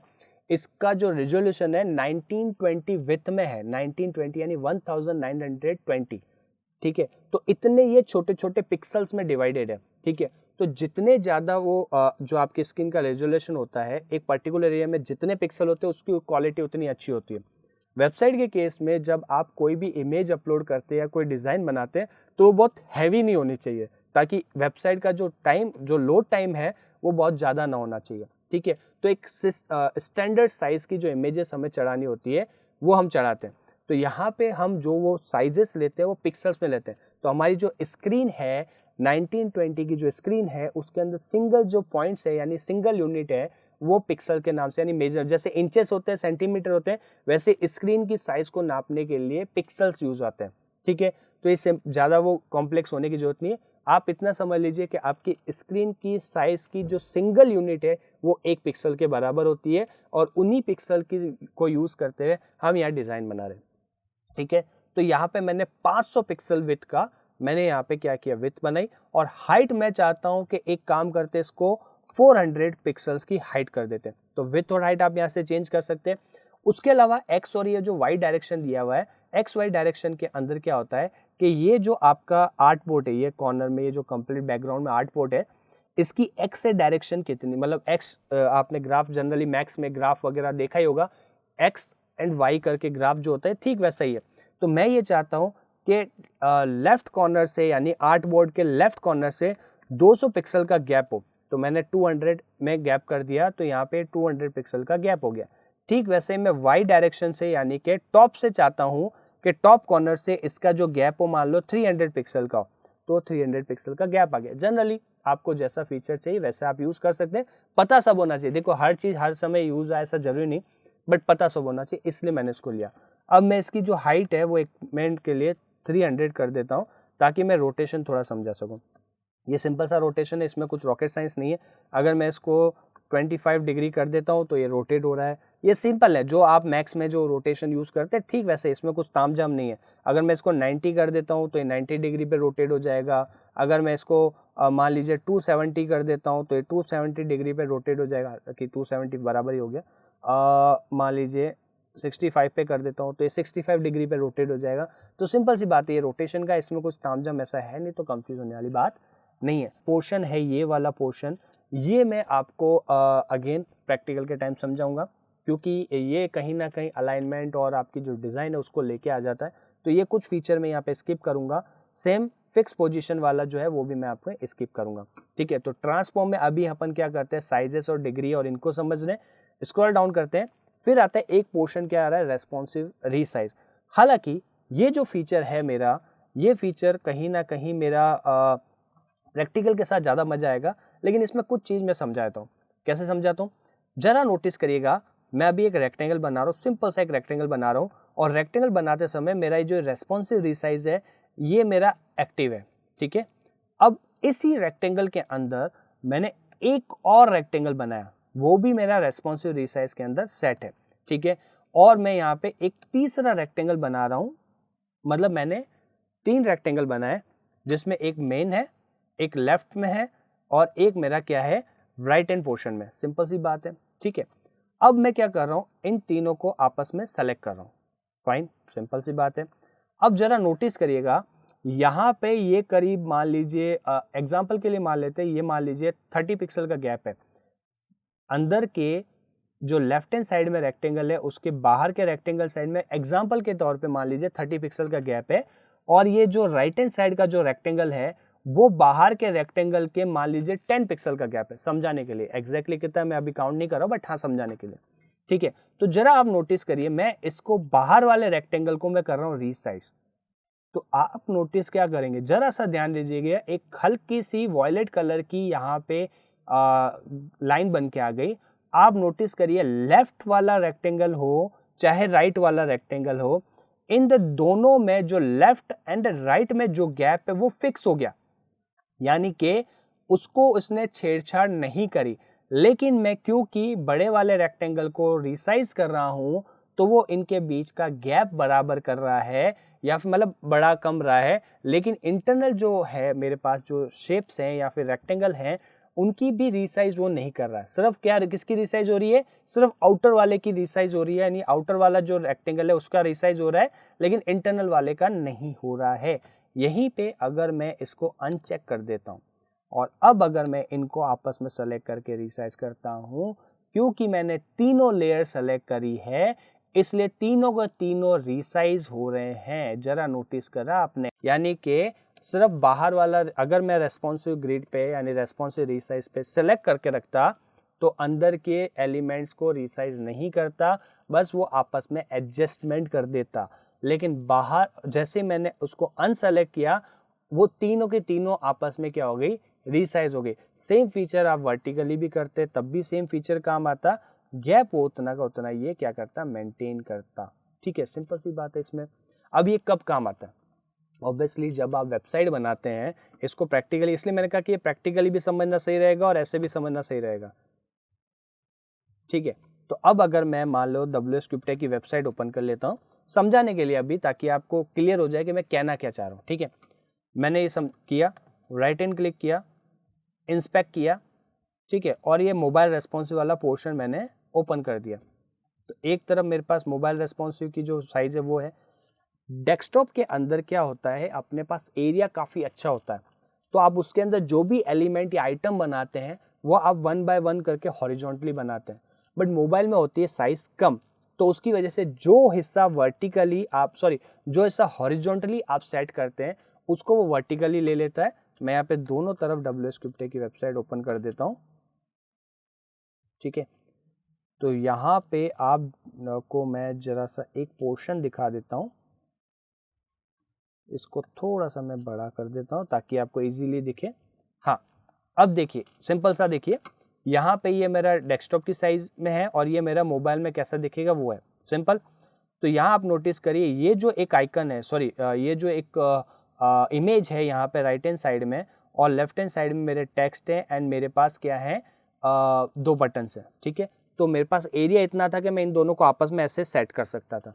इसका जो रिजोल्यूशन है 1920 विड्थ में है, 1920 यानी 1920, ठीक है। तो इतने ये छोटे छोटे पिक्सल्स में डिवाइडेड है, ठीक है। तो जितने ज़्यादा वो जो आपकी स्क्रीन का रेजोल्यूशन होता है, एक पर्टिकुलर एरिया में जितने पिक्सल होते हैं उसकी क्वालिटी उतनी अच्छी होती है। वेबसाइट के केस में जब आप कोई भी इमेज अपलोड करते हैं या कोई डिज़ाइन बनाते हैं तो वो बहुत हैवी नहीं होनी चाहिए, ताकि वेबसाइट का जो लोड टाइम है वो बहुत ज़्यादा ना होना चाहिए, ठीक है। तो एक स्टैंडर्ड साइज़ की जो इमेजेस हमें चढ़ानी होती है वो हम चढ़ाते हैं। तो यहाँ पे हम जो वो साइजेस लेते हैं वो पिक्सल्स में लेते हैं। तो हमारी जो स्क्रीन है 1920 की जो स्क्रीन है उसके अंदर सिंगल जो पॉइंट्स है यानी सिंगल यूनिट है वो पिक्सल के नाम से यानी मेजर, जैसे इंचेस होते हैं, सेंटीमीटर होते हैं, वैसे स्क्रीन की साइज को नापने के लिए पिक्सल्स यूज आते हैं, ठीक है। तो इससे ज़्यादा वो कॉम्प्लेक्स होने की जरूरत नहीं है। आप इतना समझ लीजिए कि आपकी स्क्रीन की साइज की जो सिंगल यूनिट है वो 1 पिक्सल के बराबर होती है और उन्हीं पिक्सल की को यूज़ करते हुए हम यहाँ डिज़ाइन बना रहे हैं, ठीक है। तो यहाँ पे मैंने 500 पिक्सल विड्थ का मैंने यहाँ पे क्या किया, विड्थ बनाई, और हाइट मैं चाहता हूँ कि एक काम करते इसको 400 पिक्सल्स की हाइट कर देते हैं। तो विड्थ और हाइट आप यहाँ से चेंज कर सकते हैं। उसके अलावा एक्स और ये जो वाई डायरेक्शन दिया हुआ है, एक्स वाई डायरेक्शन के अंदर क्या होता है कि ये जो आपका आर्ट बोर्ड है, ये कॉर्नर में ये जो कंप्लीट बैकग्राउंड में आर्ट बोर्ड है, इसकी एक्स से डायरेक्शन कितनी, मतलब एक्स, आपने ग्राफ जनरली मैक्स में ग्राफ वगैरह देखा ही होगा, एक्स एंड वाई करके ग्राफ जो होता है, ठीक वैसा ही है। तो मैं ये चाहता हूँ कि लेफ्ट कॉर्नर से यानी आर्ट बोर्ड के लेफ्ट कॉर्नर से 200 पिक्सल का गैप हो। तो मैंने 200 में गैप कर दिया, तो यहाँ पे 200 पिक्सल का गैप हो गया। ठीक वैसे मैं वाई डायरेक्शन से यानी कि टॉप से चाहता हूँ कि टॉप कॉर्नर से इसका जो गैप हो मान लो 300 पिक्सल का हो, तो 300 पिक्सल का गैप आ गया। जनरली आपको जैसा फीचर चाहिए वैसा आप यूज कर सकते हैं, पता सब होना चाहिए। देखो हर चीज हर समय यूज आए ऐसा जरूरी नहीं, बट पता सब होना चाहिए, इसलिए मैंने इसको लिया। अब मैं इसकी जो हाइट है वो एक मिनट के लिए 300 कर देता हूँ ताकि मैं रोटेशन थोड़ा समझा सकूँ। ये सिंपल सा रोटेशन है, इसमें कुछ रॉकेट साइंस नहीं है। अगर मैं इसको 25 डिग्री कर देता हूँ तो ये रोटेट हो रहा है, ये सिंपल है। जो आप मैक्स में जो रोटेशन यूज़ करते हैं ठीक वैसे, इसमें कुछ तामझाम नहीं है। अगर मैं इसको 90 कर देता हूँ तो ये 90 डिग्री पे रोटेट हो जाएगा। अगर मैं इसको मान लीजिए 270 कर देता हूँ तो ये 270 डिग्री पे रोटेट हो जाएगा, कि 270 बराबर ही हो गया। मान लीजिए 65 पे कर देता हूँ तो ये 65 डिग्री पे रोटेट हो जाएगा। तो सिंपल सी बात है, ये रोटेशन का, इसमें कुछ तामझाम ऐसा है नहीं, तो कंफ्यूज होने वाली बात नहीं है। पोर्शन है ये वाला पोर्शन, ये मैं आपको अगेन प्रैक्टिकल के टाइम समझाऊंगा, क्योंकि ये कहीं ना कहीं अलाइनमेंट और आपकी जो डिज़ाइन है उसको लेके आ जाता है। तो ये कुछ फीचर मैं यहाँ पे स्किप करूंगा। सेम फिक्स पोजीशन वाला जो है वो भी मैं आपको स्किप करूंगा, ठीक है। तो ट्रांसफॉर्म में अभी अपन क्या करते हैं, साइजेस और डिग्री और इनको समझ रहे हैं। स्क्रॉल डाउन करते हैं, फिर आता है एक पोर्शन क्या आ रहा है, रेस्पॉन्सिव रीसाइज। हालांकि ये जो फीचर है मेरा, ये फीचर कहीं ना कहीं मेरा प्रैक्टिकल के साथ ज़्यादा मजा आएगा, लेकिन इसमें कुछ चीज़ मैं समझाता हूँ। कैसे समझाता हूँ, जरा नोटिस करिएगा। मैं अभी एक रेक्टेंगल बना रहा हूँ, सिंपल सा एक रेक्टेंगल बना रहा हूँ, और रेक्टेंगल बनाते समय मेरा जो रेस्पॉन्सिव रीसाइज है ये मेरा एक्टिव है, ठीक है। अब इसी रेक्टेंगल के अंदर मैंने एक और रेक्टेंगल बनाया, वो भी मेरा रेस्पॉन्सिव रीसाइज के अंदर सेट है, ठीक है। और मैं यहाँ पे एक तीसरा रेक्टेंगल बना रहा हूँ, मतलब मैंने 3 रेक्टेंगल बनाए, जिसमें एक मेन है, एक लेफ्ट में है, और एक मेरा क्या है, राइट हैंड पोर्शन में। सिंपल सी बात है, ठीक है। अब मैं क्या कर रहा हूं, इन तीनों को आपस में सेलेक्ट कर रहा हूं। फाइन, सिंपल सी बात है। अब जरा नोटिस करिएगा, यहां पे ये करीब मान लीजिए, एग्जांपल के लिए मान लेते हैं, ये मान लीजिए 30 पिक्सल का गैप है। अंदर के जो लेफ्ट हैंड साइड में रेक्टेंगल है उसके बाहर के रेक्टेंगल साइड में एग्जांपल के तौर पे मान लीजिए 30 पिक्सल का गैप है, और ये जो राइट हैंड साइड का जो रेक्टेंगल है वो बाहर के रेक्टेंगल के मान लीजिए 10 पिक्सल का गैप है। समझाने के लिए एग्जैक्टली कितना मैं अभी काउंट नहीं कर रहा हूं, बट हाँ समझाने के लिए, ठीक है। तो जरा आप नोटिस करिए, मैं इसको बाहर वाले रेक्टेंगल को मैं कर रहा हूं रीसाइज। तो आप नोटिस क्या करेंगे, जरा सा ध्यान दीजिएगा, एक हल्की सी वॉयलेट कलर की यहाँ पे लाइन बन के आ गई। आप नोटिस करिए लेफ्ट वाला रेक्टेंगल हो चाहे राइट वाला रेक्टेंगल हो, इन द दोनों में जो लेफ्ट एंड राइट में जो गैप है वो फिक्स हो गया, यानी कि उसको उसने छेड़छाड़ नहीं करी। लेकिन मैं क्योंकि बड़े वाले रेक्टेंगल को रिसाइज कर रहा हूं तो वो इनके बीच का गैप बराबर कर रहा है या फिर मतलब बड़ा कम रहा है, लेकिन इंटरनल जो है मेरे पास जो शेप्स हैं या फिर रेक्टेंगल हैं उनकी भी रिसाइज वो नहीं कर रहा है। सिर्फ क्या किसकी रिसाइज हो रही है, सिर्फ आउटर वाले की रिसाइज हो रही है, यानी आउटर वाला जो रेक्टेंगल है उसका रिसाइज हो रहा है लेकिन इंटरनल वाले का नहीं हो रहा है। यहीं पे अगर मैं इसको अनचेक कर देता हूँ और अब अगर मैं इनको आपस में सेलेक्ट करके रिसाइज करता हूँ, क्योंकि मैंने तीनों लेयर सेलेक्ट करी है इसलिए तीनों का तीनों रिसाइज हो रहे हैं। जरा नोटिस करा आपने, यानी कि सिर्फ बाहर वाला अगर मैं रेस्पॉन्सिव ग्रिड पे यानी रेस्पॉन्सिव रिसाइज पे सेलेक्ट करके रखता तो अंदर के एलिमेंट्स को रिसाइज नहीं करता, बस वो आपस में एडजस्टमेंट कर देता। लेकिन बाहर जैसे मैंने उसको अनसेलेक्ट किया वो तीनों के तीनों आपस में क्या हो गई, रिसाइज हो गई। सेम फीचर आप वर्टिकली भी करते तब भी सेम फीचर काम आता, गैप वो उतना का उतना ये क्या करता, मेंटेन करता। ठीक है, सिंपल सी बात है इसमें। अब ये कब काम आता है, ऑब्वियसली जब आप वेबसाइट बनाते हैं इसको प्रैक्टिकली, इसलिए मैंने कहा कि ये प्रैक्टिकली भी समझना सही रहेगा और ऐसे भी समझना सही रहेगा। ठीक है, तो अब अगर मैं मान लो WS Cryptek की वेबसाइट ओपन कर लेता हूँ समझाने के लिए अभी, ताकि आपको क्लियर हो जाए कि मैं कहना क्या चाह रहा हूँ। ठीक है, मैंने ये किया, राइट एंड क्लिक किया, इंस्पेक्ट किया, ठीक है, और ये मोबाइल रेस्पॉन्सिव वाला पोर्शन मैंने ओपन कर दिया। तो एक तरफ मेरे पास मोबाइल रेस्पॉन्सिव की जो साइज है वो है। डेस्कटॉप के अंदर क्या होता है, अपने पास एरिया काफ़ी अच्छा होता है, तो आप उसके अंदर जो भी एलिमेंट या आइटम बनाते हैं वो आप 1 बाय 1 करके हॉरिजॉन्टली बनाते हैं। बट मोबाइल में होती है साइज कम, तो उसकी वजह से जो हिस्सा जो हिस्सा हॉरिजॉन्टली आप सेट करते हैं उसको वो वर्टिकली ले लेता है। मैं यहाँ पे दोनों तरफ WS Cryptek की वेबसाइट ओपन कर देता हूँ। ठीक है, तो यहाँ पे आपको मैं जरा सा एक पोर्शन दिखा देता हूँ, इसको थोड़ा सा मैं बड़ा कर देता हूँ ताकि आपको इजीली दिखे। हाँ, अब देखिए सिंपल सा, देखिए यहाँ पे ये मेरा डेस्कटॉप की साइज में है और ये मेरा मोबाइल में कैसा दिखेगा वो है सिंपल। तो यहाँ आप नोटिस करिए ये जो एक आइकन है, ये जो एक इमेज है यहाँ पे राइट हैंड साइड में और लेफ्ट हैंड साइड में मेरे टेक्स्ट है एंड मेरे पास क्या है, 2 बटन है। ठीक है, तो मेरे पास एरिया इतना था कि मैं इन दोनों को आपस में ऐसे सेट कर सकता था।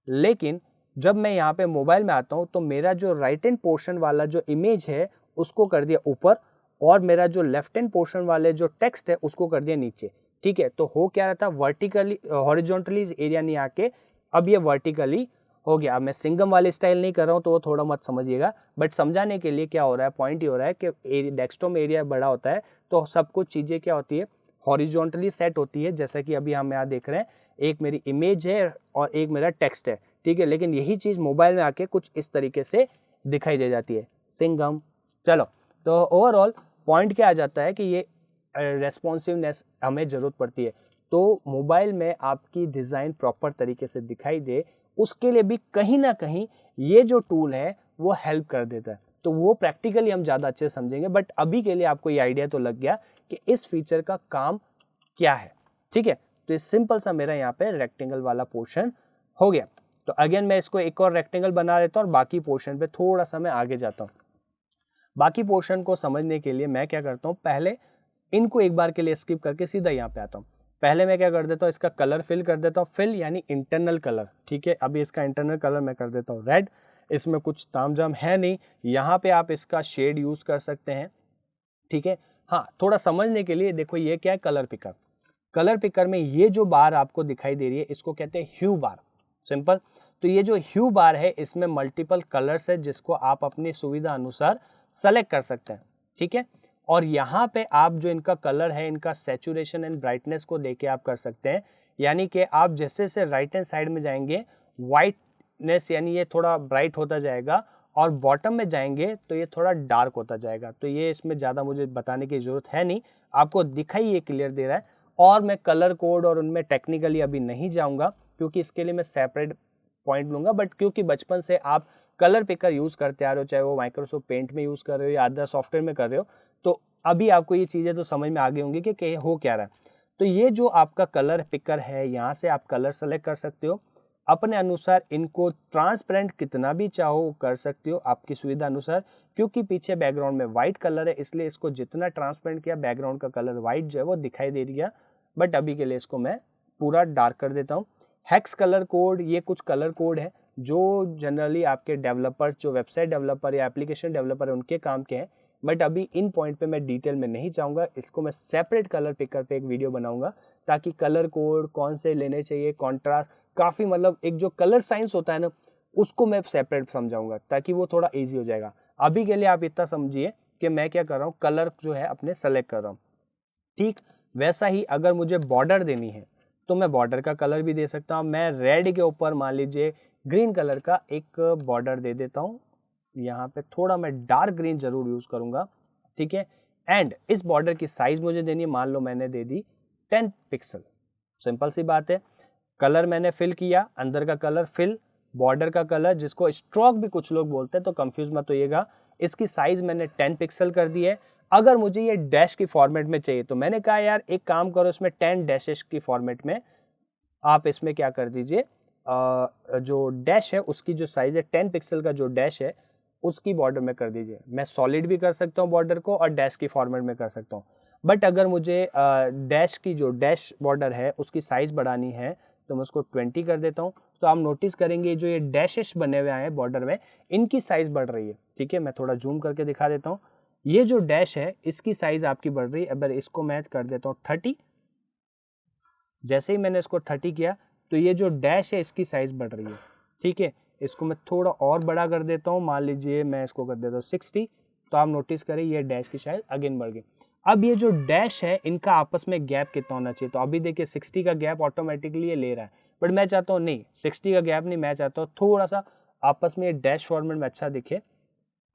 लेकिन जब मैं यहाँ पे मोबाइल में आता हूँ तो मेरा जो राइट हैंड पोर्शन वाला जो इमेज है उसको कर दिया ऊपर और मेरा जो लेफ्ट हैंड पोर्शन वाले जो टेक्स्ट है उसको कर दिया नीचे। ठीक है, तो हो क्या रहा था, वर्टिकली हॉरिजॉन्टली एरिया नहीं आके अब ये वर्टिकली हो गया। अब मैं सिंगम वाले स्टाइल नहीं कर रहा हूँ तो वो थोड़ा मत समझिएगा, बट समझाने के लिए क्या हो रहा है, पॉइंट ये हो रहा है कि डेस्कटॉप में एरिया बड़ा होता है तो सब कुछ चीज़ें क्या होती है, हॉरिजॉन्टली सेट होती है। जैसा कि अभी हम यहाँ देख रहे हैं, एक मेरी इमेज है और एक मेरा टेक्स्ट है। ठीक है, लेकिन यही चीज़ मोबाइल में आके कुछ इस तरीके से दिखाई दे जाती है, सिंगम। चलो, तो ओवरऑल पॉइंट क्या आ जाता है कि ये रेस्पॉन्सिवनेस हमें ज़रूरत पड़ती है। तो मोबाइल में आपकी डिज़ाइन प्रॉपर तरीके से दिखाई दे उसके लिए भी कहीं ना कहीं ये जो टूल है वो हेल्प कर देता है। तो वो प्रैक्टिकली हम ज़्यादा अच्छे समझेंगे, बट अभी के लिए आपको ये आइडिया तो लग गया कि इस फीचर का काम क्या है। ठीक है, तो ये सिंपल सा मेरा यहाँ पे रेक्टेंगल वाला पोर्शन हो गया। तो अगेन मैं इसको एक और रेक्टेंगल बना देता हूँ और बाकी पोर्शन पे थोड़ा सा मैं आगे जाता हूँ। बाकी पोर्शन को समझने के लिए मैं क्या करता हूँ, पहले इनको एक बार के लिए स्किप करके सीधा यहाँ पे आता हूँ। पहले मैं क्या कर देता हूँ, इसका कलर फिल कर देता हूँ, फिल यानी इंटरनल कलर। ठीक है, अभी इसका इंटरनल कलर मैं कर देता हूँ रेड। इसमें कुछ तामझाम है नहीं, यहाँ पे आप इसका शेड यूज कर सकते हैं। ठीक है, हाँ, थोड़ा समझने के लिए देखो ये क्या है, कलर पिकर। कलर पिकर में ये जो बार आपको दिखाई दे रही है इसको कहते हैं ह्यू बार, सिंपल। तो ये जो ह्यू बार है इसमें मल्टीपल कलर्स है जिसको आप अपनी सुविधा अनुसार सेलेक्ट कर सकते हैं। ठीक है, और यहाँ पे आप जो इनका कलर है इनका सैचुरेशन एंड ब्राइटनेस को देके आप कर सकते हैं। यानी कि आप जैसे से राइट हैंड साइड में जाएंगे वाइटनेस यानी ये थोड़ा ब्राइट होता जाएगा और बॉटम में जाएंगे तो ये थोड़ा डार्क होता जाएगा। तो ये इसमें ज़्यादा मुझे बताने की ज़रूरत है नहीं, आपको दिखाई ये क्लियर दे रहा है। और मैं कलर कोड और उनमें टेक्निकली अभी नहीं जाऊँगा क्योंकि इसके लिए मैं सेपरेट पॉइंट लूँगा। बट क्योंकि बचपन से आप कलर पिकर यूज़ करते आ रहे हो, चाहे वो माइक्रोसॉफ्ट पेंट में यूज़ कर रहे हो या अदर सॉफ्टवेयर में कर रहे हो, तो अभी आपको ये चीज़ें तो समझ में आ गई होंगी कि हो क्या रहा है। तो ये जो आपका कलर पिकर है, यहाँ से आप कलर सेलेक्ट कर सकते हो अपने अनुसार। इनको ट्रांसपेरेंट कितना भी चाहो कर सकते हो आपकी सुविधा अनुसार, क्योंकि पीछे बैकग्राउंड में व्हाइट कलर है, इसलिए इसको जितना ट्रांसपेरेंट किया बैकग्राउंड का कलर व्हाइट जो है वो दिखाई दे दिया। बट अभी के लिए इसको मैं पूरा डार्क कर देता हूँ। हेक्स कलर कोड, ये कुछ कलर कोड है जो जनरली आपके डेवलपर्स, जो वेबसाइट डेवलपर या एप्लीकेशन डेवलपर है उनके काम के हैं। बट अभी इन पॉइंट पे मैं डिटेल में नहीं जाऊँगा, इसको मैं सेपरेट कलर पिकर पे एक वीडियो बनाऊंगा, ताकि कलर कोड कौन से लेने चाहिए, कॉन्ट्रास्ट, काफ़ी मतलब एक जो कलर साइंस होता है ना उसको मैं सेपरेट समझाऊंगा, ताकि वो थोड़ा ईजी हो जाएगा। अभी के लिए आप इतना समझिए कि मैं क्या कर रहा हूँ, कलर जो है अपने सेलेक्ट कर रहा हूँ। ठीक वैसा ही अगर मुझे बॉर्डर देनी है तो मैं बॉर्डर का कलर भी दे सकता हूँ। मैं रेड के ऊपर मान लीजिए ग्रीन कलर का एक बॉर्डर दे देता हूँ। यहाँ पे थोड़ा मैं डार्क ग्रीन जरूर यूज करूंगा, ठीक है। एंड इस बॉर्डर की साइज मुझे देनी है, मान लो मैंने दे दी 10 पिक्सल। सिंपल सी बात है, कलर मैंने फिल किया, अंदर का कलर फिल, बॉर्डर का कलर जिसको स्ट्रोक भी कुछ लोग बोलते हैं तो कंफ्यूज मत होइएगा। इसकी साइज मैंने 10 पिक्सल कर दी है। अगर मुझे ये डैश की फॉर्मेट में चाहिए तो मैंने कहा यार एक काम करो, इसमें 10 डैशेस की फॉर्मेट में आप इसमें क्या कर दीजिए, जो डैश है उसकी जो साइज है 10 पिक्सल का जो डैश है उसकी बॉर्डर में कर दीजिए। मैं सॉलिड भी कर सकता हूँ बॉर्डर को और डैश की फॉर्मेट में कर सकता हूँ। बट अगर मुझे डैश की जो डैश बॉर्डर है उसकी साइज बढ़ानी है तो मैं उसको 20 कर देता हूँ। तो आप नोटिस करेंगे जो ये डैशेस बने हुए हैं बॉर्डर में, इनकी साइज बढ़ रही है, ठीक है। मैं थोड़ा जूम करके दिखा देता हूँ। ये जो डैश है इसकी साइज आपकी बढ़ रही है। अगर इसको मैं कर देता हूँ 30, जैसे ही मैंने इसको 30 किया तो ये जो डैश है इसकी साइज बढ़ रही है, ठीक है। इसको मैं थोड़ा और बड़ा कर देता हूँ, मान लीजिए मैं इसको कर देता हूँ 60। तो आप नोटिस करें ये डैश की साइज अगेन बढ़ गई। अब ये जो डैश है इनका आपस में गैप कितना होना चाहिए, तो अभी देखिए 60 का गैप ऑटोमेटिकली ये ले रहा है, बट मैं चाहता हूँ नहीं 60 का गैप नहीं, मैं चाहता हूँ थोड़ा सा आपस में ये डैश फॉर्मेट में अच्छा दिखे,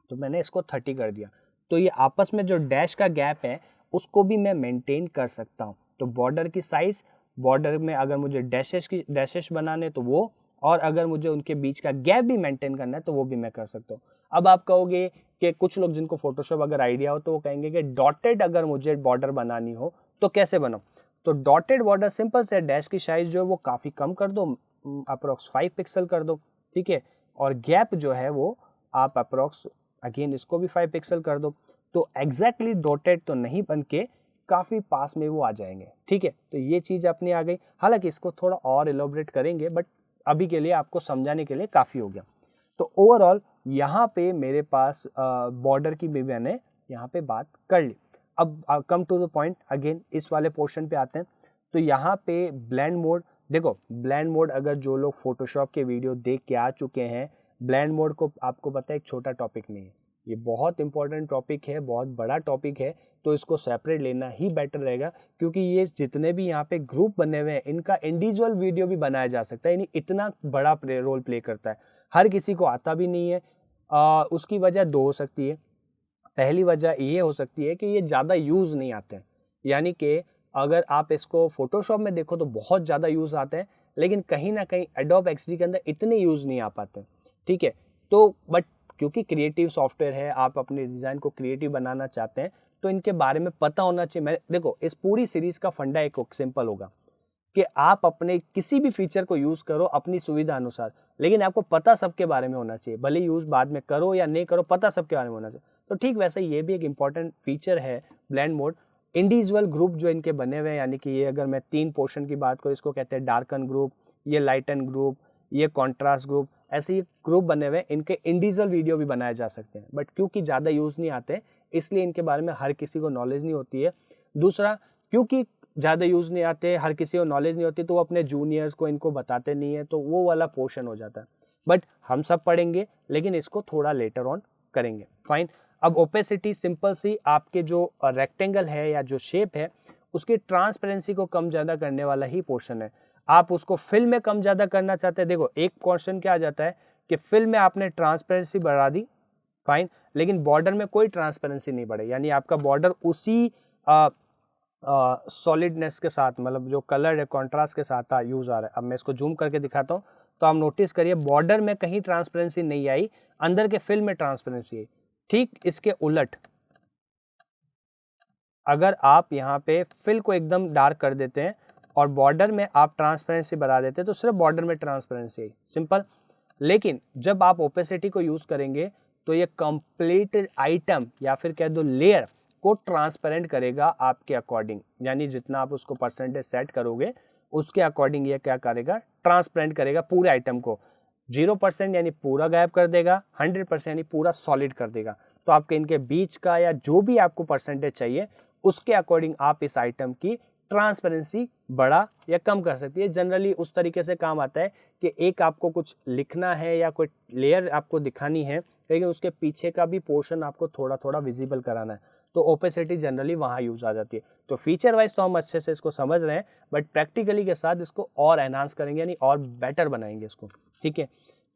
तो मैंने इसको 30 कर दिया। तो ये आपस में जो डैश का गैप है उसको भी मैं मेंटेन कर सकता हूँ। तो बॉर्डर की साइज, बॉर्डर में अगर मुझे डैशेस बनाने तो वो, और अगर मुझे उनके बीच का गैप भी मेंटेन करना है तो वो भी मैं कर सकता हूँ। अब आप कहोगे कि कुछ लोग जिनको फोटोशॉप अगर आइडिया हो तो वो कहेंगे कि डॉटेड अगर मुझे बॉर्डर बनानी हो तो कैसे बनाऊं। तो डॉटेड बॉर्डर सिंपल से, डैश की साइज जो है वो काफ़ी कम कर दो, अप्रोक्स 5 पिक्सल कर दो, ठीक है। और गैप जो है वो आप अप्रोक्स अगेन इसको भी 5 पिक्सल कर दो। तो एग्जैक्टली डॉटेड तो नहीं बन के काफ़ी पास में वो आ जाएंगे, ठीक है। तो ये चीज़ अपनी आ गई। हालांकि इसको थोड़ा और एलोबरेट करेंगे, बट अभी के लिए आपको समझाने के लिए काफ़ी हो गया। तो ओवरऑल यहाँ पे मेरे पास बॉर्डर की भी मैंने यहाँ पे बात कर ली। अब come to the point again, इस वाले पोर्शन पे आते हैं। तो यहाँ पे ब्लेंड मोड, देखो ब्लेंड मोड अगर जो लोग फोटोशॉप के वीडियो देख के आ चुके हैं, ब्लेंड मोड को आपको पता है एक छोटा टॉपिक नहीं है, ये बहुत इंपॉर्टेंट टॉपिक है, बहुत बड़ा टॉपिक है। तो इसको सेपरेट लेना ही बेटर रहेगा, क्योंकि ये जितने भी यहाँ पे ग्रुप बने हुए हैं इनका इंडिविजुअल वीडियो भी बनाया जा सकता है, यानी इतना बड़ा रोल प्ले करता है। हर किसी को आता भी नहीं है। उसकी वजह दो हो सकती है। पहली वजह ये हो सकती है कि ये ज़्यादा यूज़ नहीं आते हैं, यानी कि अगर आप इसको फोटोशॉप में देखो तो बहुत ज़्यादा यूज़ आते हैं, लेकिन कहीं ना कहीं एडोब एक्सडी के अंदर इतने यूज़ नहीं आ पाते, ठीक है। तो बट क्योंकि क्रिएटिव सॉफ्टवेयर है, आप अपने डिज़ाइन को क्रिएटिव बनाना चाहते हैं तो इनके बारे में पता होना चाहिए। मैं देखो इस पूरी सीरीज़ का फंडा एक सिंपल होगा कि आप अपने किसी भी फीचर को यूज़ करो अपनी सुविधा अनुसार, लेकिन आपको पता सबके बारे में होना चाहिए। भले यूज़ बाद में करो या नहीं करो, पता सबके बारे में होना चाहिए। तो ठीक वैसे ये भी एक इंपॉर्टेंट फीचर है ब्लेंड मोड। इंडिविजुअल ग्रुप जो इनके बने हुए हैं, यानी कि ये अगर मैं 3 पोर्शन की बात करूँ, इसको कहते हैं डार्कन ग्रुप, ये लाइटन ग्रुप, ये कॉन्ट्रास्ट ग्रुप, ऐसे ये ग्रुप बने हुए हैं। इनके इंडिविजुअल वीडियो भी बनाए जा सकते हैं, बट क्योंकि ज़्यादा यूज़ नहीं आते इसलिए इनके बारे में हर किसी को नॉलेज नहीं होती है। दूसरा, क्योंकि ज़्यादा यूज़ नहीं आते, हर किसी को नॉलेज नहीं होती, तो वो अपने जूनियर्स को इनको बताते नहीं है, तो वो वाला पोर्शन हो जाता है। बट हम सब पढ़ेंगे, लेकिन इसको थोड़ा लेटर ऑन करेंगे, फाइन। अब ओपेसिटी सिंपल सी, आपके जो रेक्टेंगल है या जो शेप है उसकी ट्रांसपेरेंसी को कम ज़्यादा करने वाला ही पोर्शन है। आप उसको फिल में कम ज़्यादा करना चाहते हैं, देखो एक क्वेश्चन क्या आ जाता है कि फिल में आपने ट्रांसपेरेंसी बढ़ा दी, फाइन, लेकिन बॉर्डर में कोई ट्रांसपेरेंसी नहीं बढ़े, यानी आपका बॉर्डर उसी सॉलिडनेस के साथ, मतलब जो कलर है कॉन्ट्रास्ट के साथ यूज आ रहा है। अब मैं इसको जूम करके दिखाता हूँ तो आप नोटिस करिए बॉर्डर में कहीं ट्रांसपेरेंसी नहीं आई, अंदर के फिल में ट्रांसपेरेंसी आई। ठीक इसके उलट अगर आप यहाँ पे फिल को एकदम डार्क कर देते हैं और बॉर्डर में आप ट्रांसपेरेंसी बढ़ा देते हैं तो सिर्फ बॉर्डर में ट्रांसपेरेंसी है, सिंपल। लेकिन जब आप ओपेसिटी को यूज करेंगे तो ये कंप्लीट आइटम या फिर कह दो लेयर को ट्रांसपेरेंट करेगा आपके अकॉर्डिंग, यानी जितना आप उसको परसेंटेज सेट करोगे उसके अकॉर्डिंग ये क्या करेगा, ट्रांसपेरेंट करेगा पूरे आइटम को। 0% यानी पूरा गायब कर देगा, 100% यानी पूरा सॉलिड कर देगा। तो आपके इनके बीच का या जो भी आपको परसेंटेज चाहिए उसके अकॉर्डिंग आप इस आइटम की ट्रांसपेरेंसी बढ़ा या कम कर सकती है। जनरली उस तरीके से काम आता है कि एक आपको कुछ लिखना है या कोई लेयर आपको दिखानी है, लेकिन उसके पीछे का भी पोर्शन आपको थोड़ा थोड़ा विजिबल कराना है, तो ओपेसिटी जनरली वहाँ यूज आ जाती है। तो फीचर वाइज तो हम अच्छे से इसको समझ रहे हैं, बट प्रैक्टिकली के साथ इसको और एनहांस करेंगे, यानी और बेटर बनाएंगे इसको, ठीक है।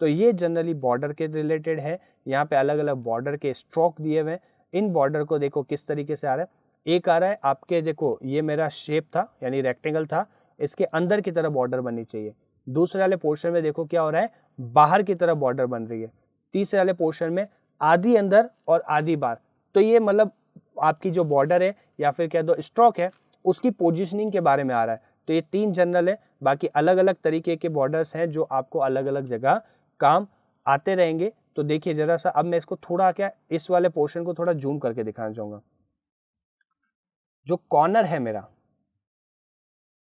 तो ये जनरली बॉर्डर के रिलेटेड है। यहाँ पे अलग अलग बॉर्डर के स्ट्रोक दिए हुए हैं। इन बॉर्डर को देखो किस तरीके से आ रहा है। एक आ रहा है आपके, देखो ये मेरा शेप था यानी रेक्टेंगल था, इसके अंदर की तरफ बॉर्डर बननी चाहिए। दूसरे वाले पोर्शन में देखो क्या हो रहा है, बाहर की तरफ बॉर्डर बन रही है। तीसरे वाले पोर्शन में आधी अंदर और आधी बाहर। तो ये मतलब आपकी जो बॉर्डर है या फिर कह दो स्ट्रोक है उसकी पोजिशनिंग के बारे में आ रहा है। तो ये 3 जनरल है, बाकी अलग अलग तरीके के बॉर्डर्स हैं जो आपको अलग अलग जगह काम आते रहेंगे। तो देखिए जरा सा, अब मैं इसको थोड़ा क्या इस वाले पोर्शन को थोड़ा जूम करके दिखाना चाहूंगा। जो कॉर्नर है मेरा,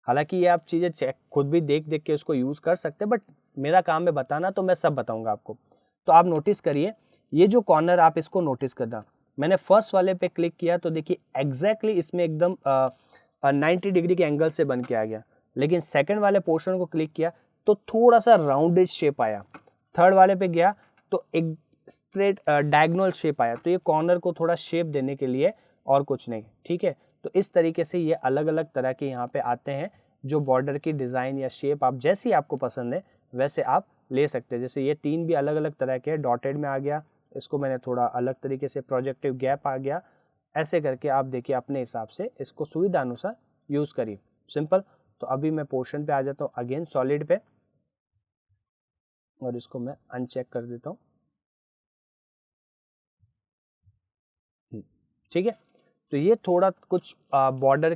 हालांकि ये आप चीजें चेक खुद भी देख देख के उसको यूज कर सकते हैं, बट मेरा काम है बताना, तो मैं सब बताऊंगा आपको। तो आप नोटिस करिए ये जो कॉर्नर, आप इसको नोटिस करना। मैंने फर्स्ट वाले पे क्लिक किया तो देखिए एग्जैक्टली इसमें एकदम 90 डिग्री के एंगल से बन के आ गया। लेकिन सेकंड वाले पोर्शन को क्लिक किया तो थोड़ा सा राउंडेड शेप आया। थर्ड वाले पे गया तो एक स्ट्रेट डायगोनल शेप आया। तो ये कॉर्नर को थोड़ा शेप देने के लिए और कुछ नहीं, ठीक है। तो इस तरीके से ये अलग अलग तरह के यहाँ पे आते हैं जो बॉर्डर की डिज़ाइन या शेप आप जैसी आपको पसंद है वैसे आप ले सकते हैं। जैसे ये 3 भी अलग अलग तरह के हैं, डॉटेड में आ गया, इसको मैंने थोड़ा अलग तरीके से प्रोजेक्टिव गैप आ गया, ऐसे करके आप देखिए अपने हिसाब से इसको सुविधा अनुसार यूज़ करिए, सिंपल। तो अभी मैं पोर्शन पे आ जाता हूँ अगेन सॉलिड पे, और इसको मैं अनचेक कर देता हूँ, ठीक है। तो ये थोड़ा कुछ बॉर्डर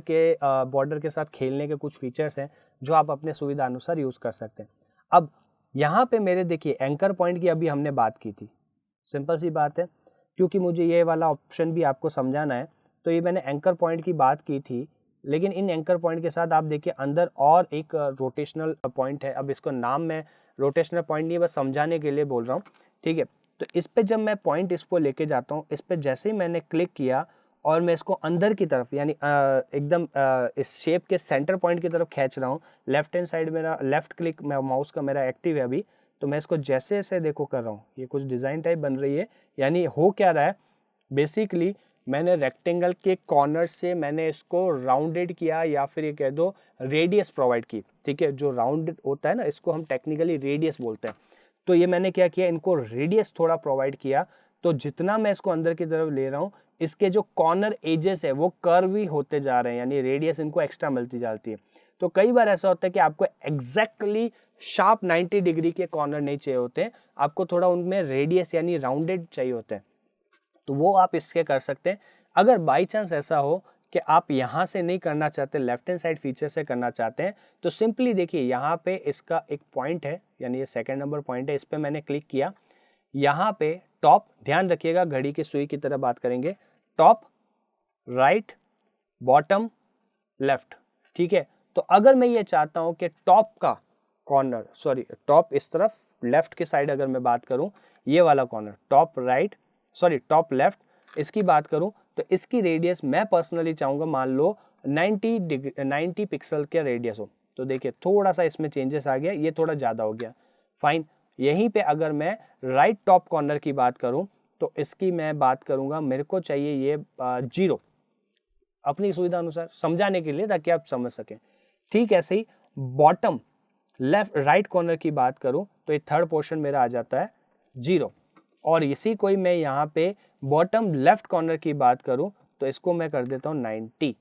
के साथ खेलने के कुछ फीचर्स हैं जो आप अपने सुविधा अनुसार यूज़ कर सकते हैं। अब यहाँ पे मेरे देखिए एंकर पॉइंट की अभी हमने बात की थी, सिंपल सी बात है, क्योंकि मुझे ये वाला ऑप्शन भी आपको समझाना है। तो ये मैंने एंकर पॉइंट की बात की थी, लेकिन इन एंकर पॉइंट के साथ आप देखिए अंदर और एक रोटेशनल पॉइंट है। अब इसको नाम मैं रोटेशनल पॉइंट नहीं, बस समझाने के लिए बोल रहा हूँ, ठीक है। तो इस पे जब मैं पॉइंट इसको लेके जाता हूँ, इस पे जैसे ही मैंने क्लिक किया और मैं इसको अंदर की तरफ यानी एकदम इस शेप के सेंटर पॉइंट की तरफ खींच रहा हूँ, लेफ्ट हैंड साइड मेरा लेफ्ट क्लिक माउस का मेरा एक्टिव है अभी, तो मैं इसको जैसे ऐसे देखो कर रहा हूँ, ये कुछ डिज़ाइन टाइप बन रही है। यानी हो क्या रहा है, बेसिकली मैंने रेक्टेंगल के कॉर्नर से मैंने इसको राउंडेड किया या फिर ये कह दो रेडियस प्रोवाइड की, ठीक है। जो राउंड होता है ना, इसको हम टेक्निकली रेडियस बोलते हैं। तो ये मैंने क्या किया, इनको रेडियस थोड़ा प्रोवाइड किया। तो जितना मैं इसको अंदर की तरफ ले रहा हूँ, इसके जो कॉर्नर एजेस है वो कर्व ही होते जा रहे हैं, यानी रेडियस इनको एक्स्ट्रा मिलती जाती है। तो कई बार ऐसा होता है कि आपको एग्जैक्टली शार्प 90 डिग्री के कॉर्नर नहीं चाहिए होते हैं, आपको थोड़ा उनमें रेडियस यानी राउंडेड चाहिए होते हैं, तो वो आप इसके कर सकते हैं। अगर बाई चांस ऐसा हो कि आप यहाँ से नहीं करना चाहते, लेफ्ट हैंड साइड फीचर से करना चाहते हैं, तो सिंपली देखिए यहाँ पे इसका एक पॉइंट है, यानी ये सेकंड नंबर पॉइंट है, इस पर मैंने क्लिक किया। यहाँ पे टॉप, ध्यान रखिएगा घड़ी की सुई की तरह बात करेंगे, टॉप, राइट, बॉटम, लेफ्ट, ठीक है। तो अगर मैं ये चाहता हूं कि टॉप का कॉर्नर, सॉरी टॉप इस तरफ लेफ्ट के साइड अगर मैं बात करूं, ये वाला corner top right, sorry top left, इसकी बात करूं तो इसकी रेडियस मैं पर्सनली चाहूंगा मान लो 90 पिक्सल का रेडियस हो। तो देखिए थोड़ा सा इसमें चेंजेस आ गया, ये थोड़ा ज़्यादा हो गया, फाइन। यहीं पे अगर मैं राइट टॉप कॉर्नर की बात करूं तो इसकी मैं बात करूंगा, मेरे को चाहिए ये 0, अपनी सुविधा अनुसार समझाने के लिए ताकि आप समझ सकें, ठीक। ऐसे ही बॉटम लेफ्ट राइट कॉर्नर की बात करूं तो ये थर्ड पोर्शन मेरा आ जाता है 0, और इसी कोई मैं यहाँ पे बॉटम लेफ्ट कॉर्नर की बात करूं तो इसको मैं कर देता हूँ 90।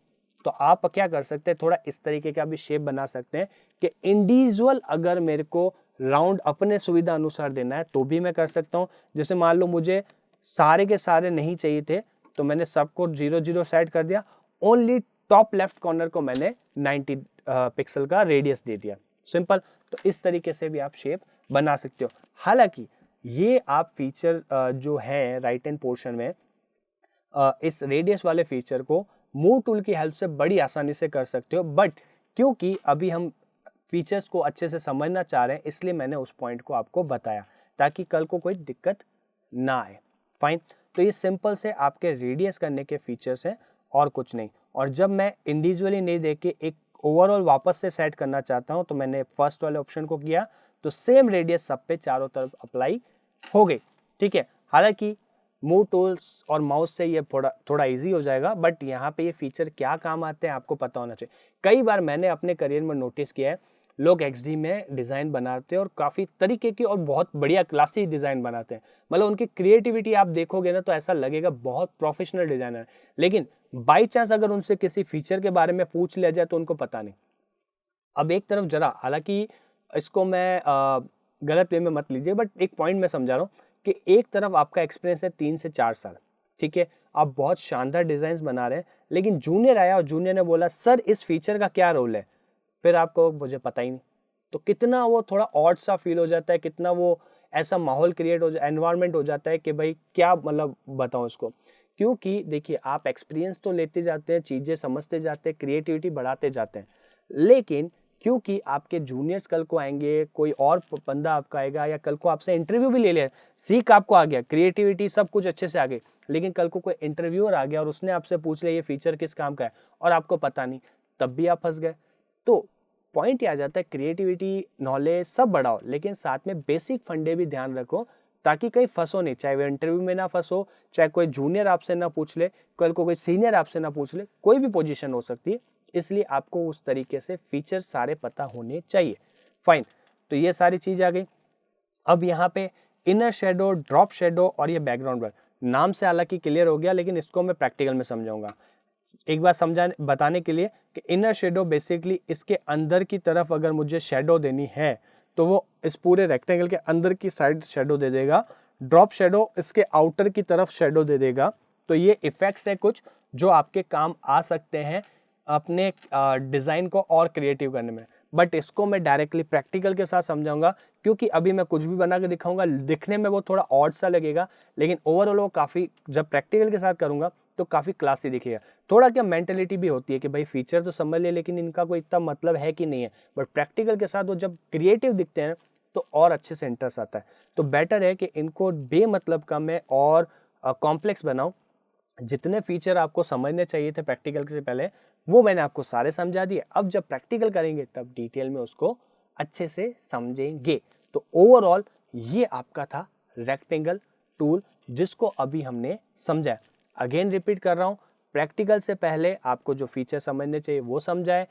तो आप क्या कर सकते हैं, थोड़ा इस तरीके का भी शेप बना सकते हैं कि इंडिविजुअल अगर मेरे को राउंड अपने सुविधा अनुसार देना है तो भी मैं कर सकता हूँ। जैसे मान लो मुझे सारे के सारे नहीं चाहिए थे तो मैंने सबको 0 0 सेट कर दिया, ओनली टॉप लेफ्ट कॉर्नर को मैंने 90 पिक्सल का रेडियस दे दिया, सिंपल। तो इस तरीके से भी आप शेप बना सकते हो। हालांकि ये आप फीचर जो है राइट हैंड पोर्शन में इस रेडियस वाले फीचर को मूव टूल की हेल्प से बड़ी आसानी से कर सकते हो, बट क्योंकि अभी हम फीचर्स को अच्छे से समझना चाह रहे हैं इसलिए मैंने उस पॉइंट को आपको बताया ताकि कल को कोई दिक्कत ना आए। फाइन, तो ये सिंपल से आपके रेडियस करने के फीचर्स हैं और कुछ नहीं। और जब मैं इंडिविजुअली नहीं देख के एक ओवरऑल वापस से सेट करना चाहता हूं तो मैंने फर्स्ट वाले ऑप्शन को किया, तो सेम रेडियस सब पे चारों तरफ अप्लाई हो गई, ठीक है। हालांकि मूव टूल्स और माउस से ये थोड़ा इजी हो जाएगा, बट यहाँ पे ये फीचर क्या काम आते हैं आपको पता होना चाहिए। कई बार मैंने अपने करियर में नोटिस किया है लोग XD में डिज़ाइन बनाते हैं और काफ़ी तरीके की और बहुत बढ़िया क्लासिक डिज़ाइन बनाते हैं, मतलब उनकी क्रिएटिविटी आप देखोगे ना तो ऐसा लगेगा बहुत प्रोफेशनल डिज़ाइनर है, लेकिन बाई चांस अगर उनसे किसी फीचर के बारे में पूछ लिया जाए तो उनको पता नहीं। अब एक तरफ जरा, हालांकि इसको मैं गलत वे में मत लीजिए, बट एक पॉइंट मैं समझा रहा हूँ कि एक तरफ आपका एक्सपीरियंस है 3 से 4 साल, ठीक है, आप बहुत शानदार डिज़ाइन बना रहे हैं, लेकिन जूनियर आया और जूनियर ने बोला सर इस फीचर का क्या रोल है, फिर आपको मुझे पता ही नहीं, तो कितना वो थोड़ा ऑड सा फील हो जाता है, कितना वो ऐसा माहौल क्रिएट हो जाए, एनवायरनमेंट हो जाता है कि भाई क्या मतलब बताऊं इसको। क्योंकि देखिए आप एक्सपीरियंस तो लेते जाते हैं, चीज़ें समझते जाते हैं, क्रिएटिविटी बढ़ाते जाते हैं, लेकिन क्योंकि आपके जूनियर्स कल को आएंगे, कोई और बंदा आपका आएगा या कल को आपसे इंटरव्यू भी ले ले, सीख आपको आ गया, क्रिएटिविटी सब कुछ अच्छे से आ गई, लेकिन कल को कोई इंटरव्यूअर आ गया और उसने आपसे पूछ लिया ये फीचर किस काम का है और आपको पता नहीं, तब भी आप फंस गए। तो पॉइंट ये आ जाता है क्रिएटिविटी, नॉलेज सब बढ़ाओ, लेकिन साथ में बेसिक फंडे भी ध्यान रखो ताकि कहीं फंसो नहीं, चाहे वो इंटरव्यू में ना फंसो, चाहे कोई जूनियर आपसे ना पूछ ले, कल को कोई सीनियर आपसे ना पूछ ले, कोई भी पोजीशन हो सकती है, इसलिए आपको उस तरीके से फीचर सारे पता होने चाहिए। फाइन, तो ये सारी चीज आ गई। अब यहाँ पे इनर शेडो, ड्रॉप शेडो और ये बैकग्राउंड ब्लर, नाम से हालांकि क्लियर हो गया, लेकिन इसको मैं प्रैक्टिकल में समझाऊंगा। एक बार समझाने बताने के लिए कि इनर शेडो बेसिकली इसके अंदर की तरफ अगर मुझे शेडो देनी है तो वो इस पूरे रेक्टेंगल के अंदर की साइड शेडो दे देगा, ड्रॉप शेडो इसके आउटर की तरफ शेडो दे देगा। तो ये इफेक्ट्स है कुछ जो आपके काम आ सकते हैं अपने डिज़ाइन को और क्रिएटिव करने में, बट इसको मैं डायरेक्टली प्रैक्टिकल के साथ समझाऊंगा, क्योंकि अभी मैं कुछ भी बना के दिखाऊंगा, दिखने में वो थोड़ा ऑड सा लगेगा, लेकिन ओवरऑल वो काफ़ी, जब प्रैक्टिकल के साथ करूंगा तो काफ़ी क्लासी दिखेगा। थोड़ा क्या मेंटेलिटी भी होती है कि भाई फीचर तो समझ ले लेकिन इनका कोई इतना मतलब है कि नहीं है, बट प्रैक्टिकल के साथ वो जब क्रिएटिव दिखते हैं तो और अच्छे से इंटरेस्ट आता है। तो बेटर है कि इनको बेमतलब का मैं और कॉम्प्लेक्स बनाऊं। जितने फीचर आपको समझने चाहिए थे प्रैक्टिकल से पहले वो मैंने आपको सारे समझा दिए, अब जब प्रैक्टिकल करेंगे तब डिटेल में उसको अच्छे से समझेंगे। तो ओवरऑल ये आपका था रेक्टेंगल टूल जिसको अभी हमने समझा। अगेन रिपीट कर रहा हूं, प्रैक्टिकल से पहले आपको जो फीचर समझने चाहिए वो समझाए,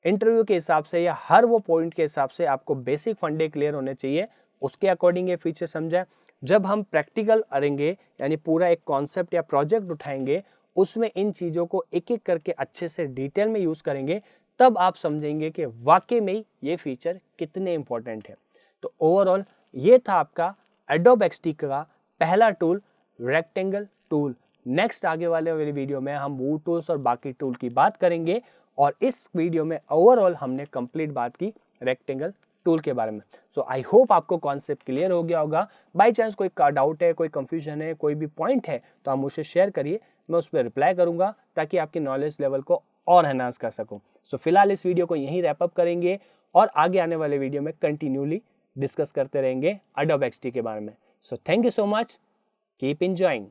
इंटरव्यू के हिसाब से या हर वो पॉइंट के हिसाब से आपको बेसिक फंडे क्लियर होने चाहिए, उसके अकॉर्डिंग ये फीचर समझाए। जब हम प्रैक्टिकल करेंगे यानी पूरा एक कॉन्सेप्ट या प्रोजेक्ट उठाएंगे उसमें इन चीज़ों को एक एक करके अच्छे से डिटेल में यूज़ करेंगे, तब आप समझेंगे कि वाकई में ये फीचर कितने इंपॉर्टेंट है। तो ओवरऑल ये था आपका एडोब XD का पहला टूल, रेक्टेंगल टूल। नेक्स्ट आगे वाले वीडियो में हम मूव टूल्स और बाकी टूल की बात करेंगे, और इस वीडियो में ओवरऑल हमने कंप्लीट बात की रेक्टेंगल टूल के बारे में। सो आई होप आपको कॉन्सेप्ट क्लियर हो गया होगा। बाई चांस कोई डाउट है, कोई कंफ्यूजन है, कोई भी पॉइंट है तो आप मुझे शेयर करिए, मैं उस पर रिप्लाई करूंगा ताकि आपकी नॉलेज लेवल को और एनहांस कर सकूं। सो फिलहाल इस वीडियो को यहीं रैप अप करेंगे और आगे आने वाले वीडियो में कंटिन्यूली डिस्कस करते रहेंगे एडोब XD के बारे में। So thank you so much, keep enjoying.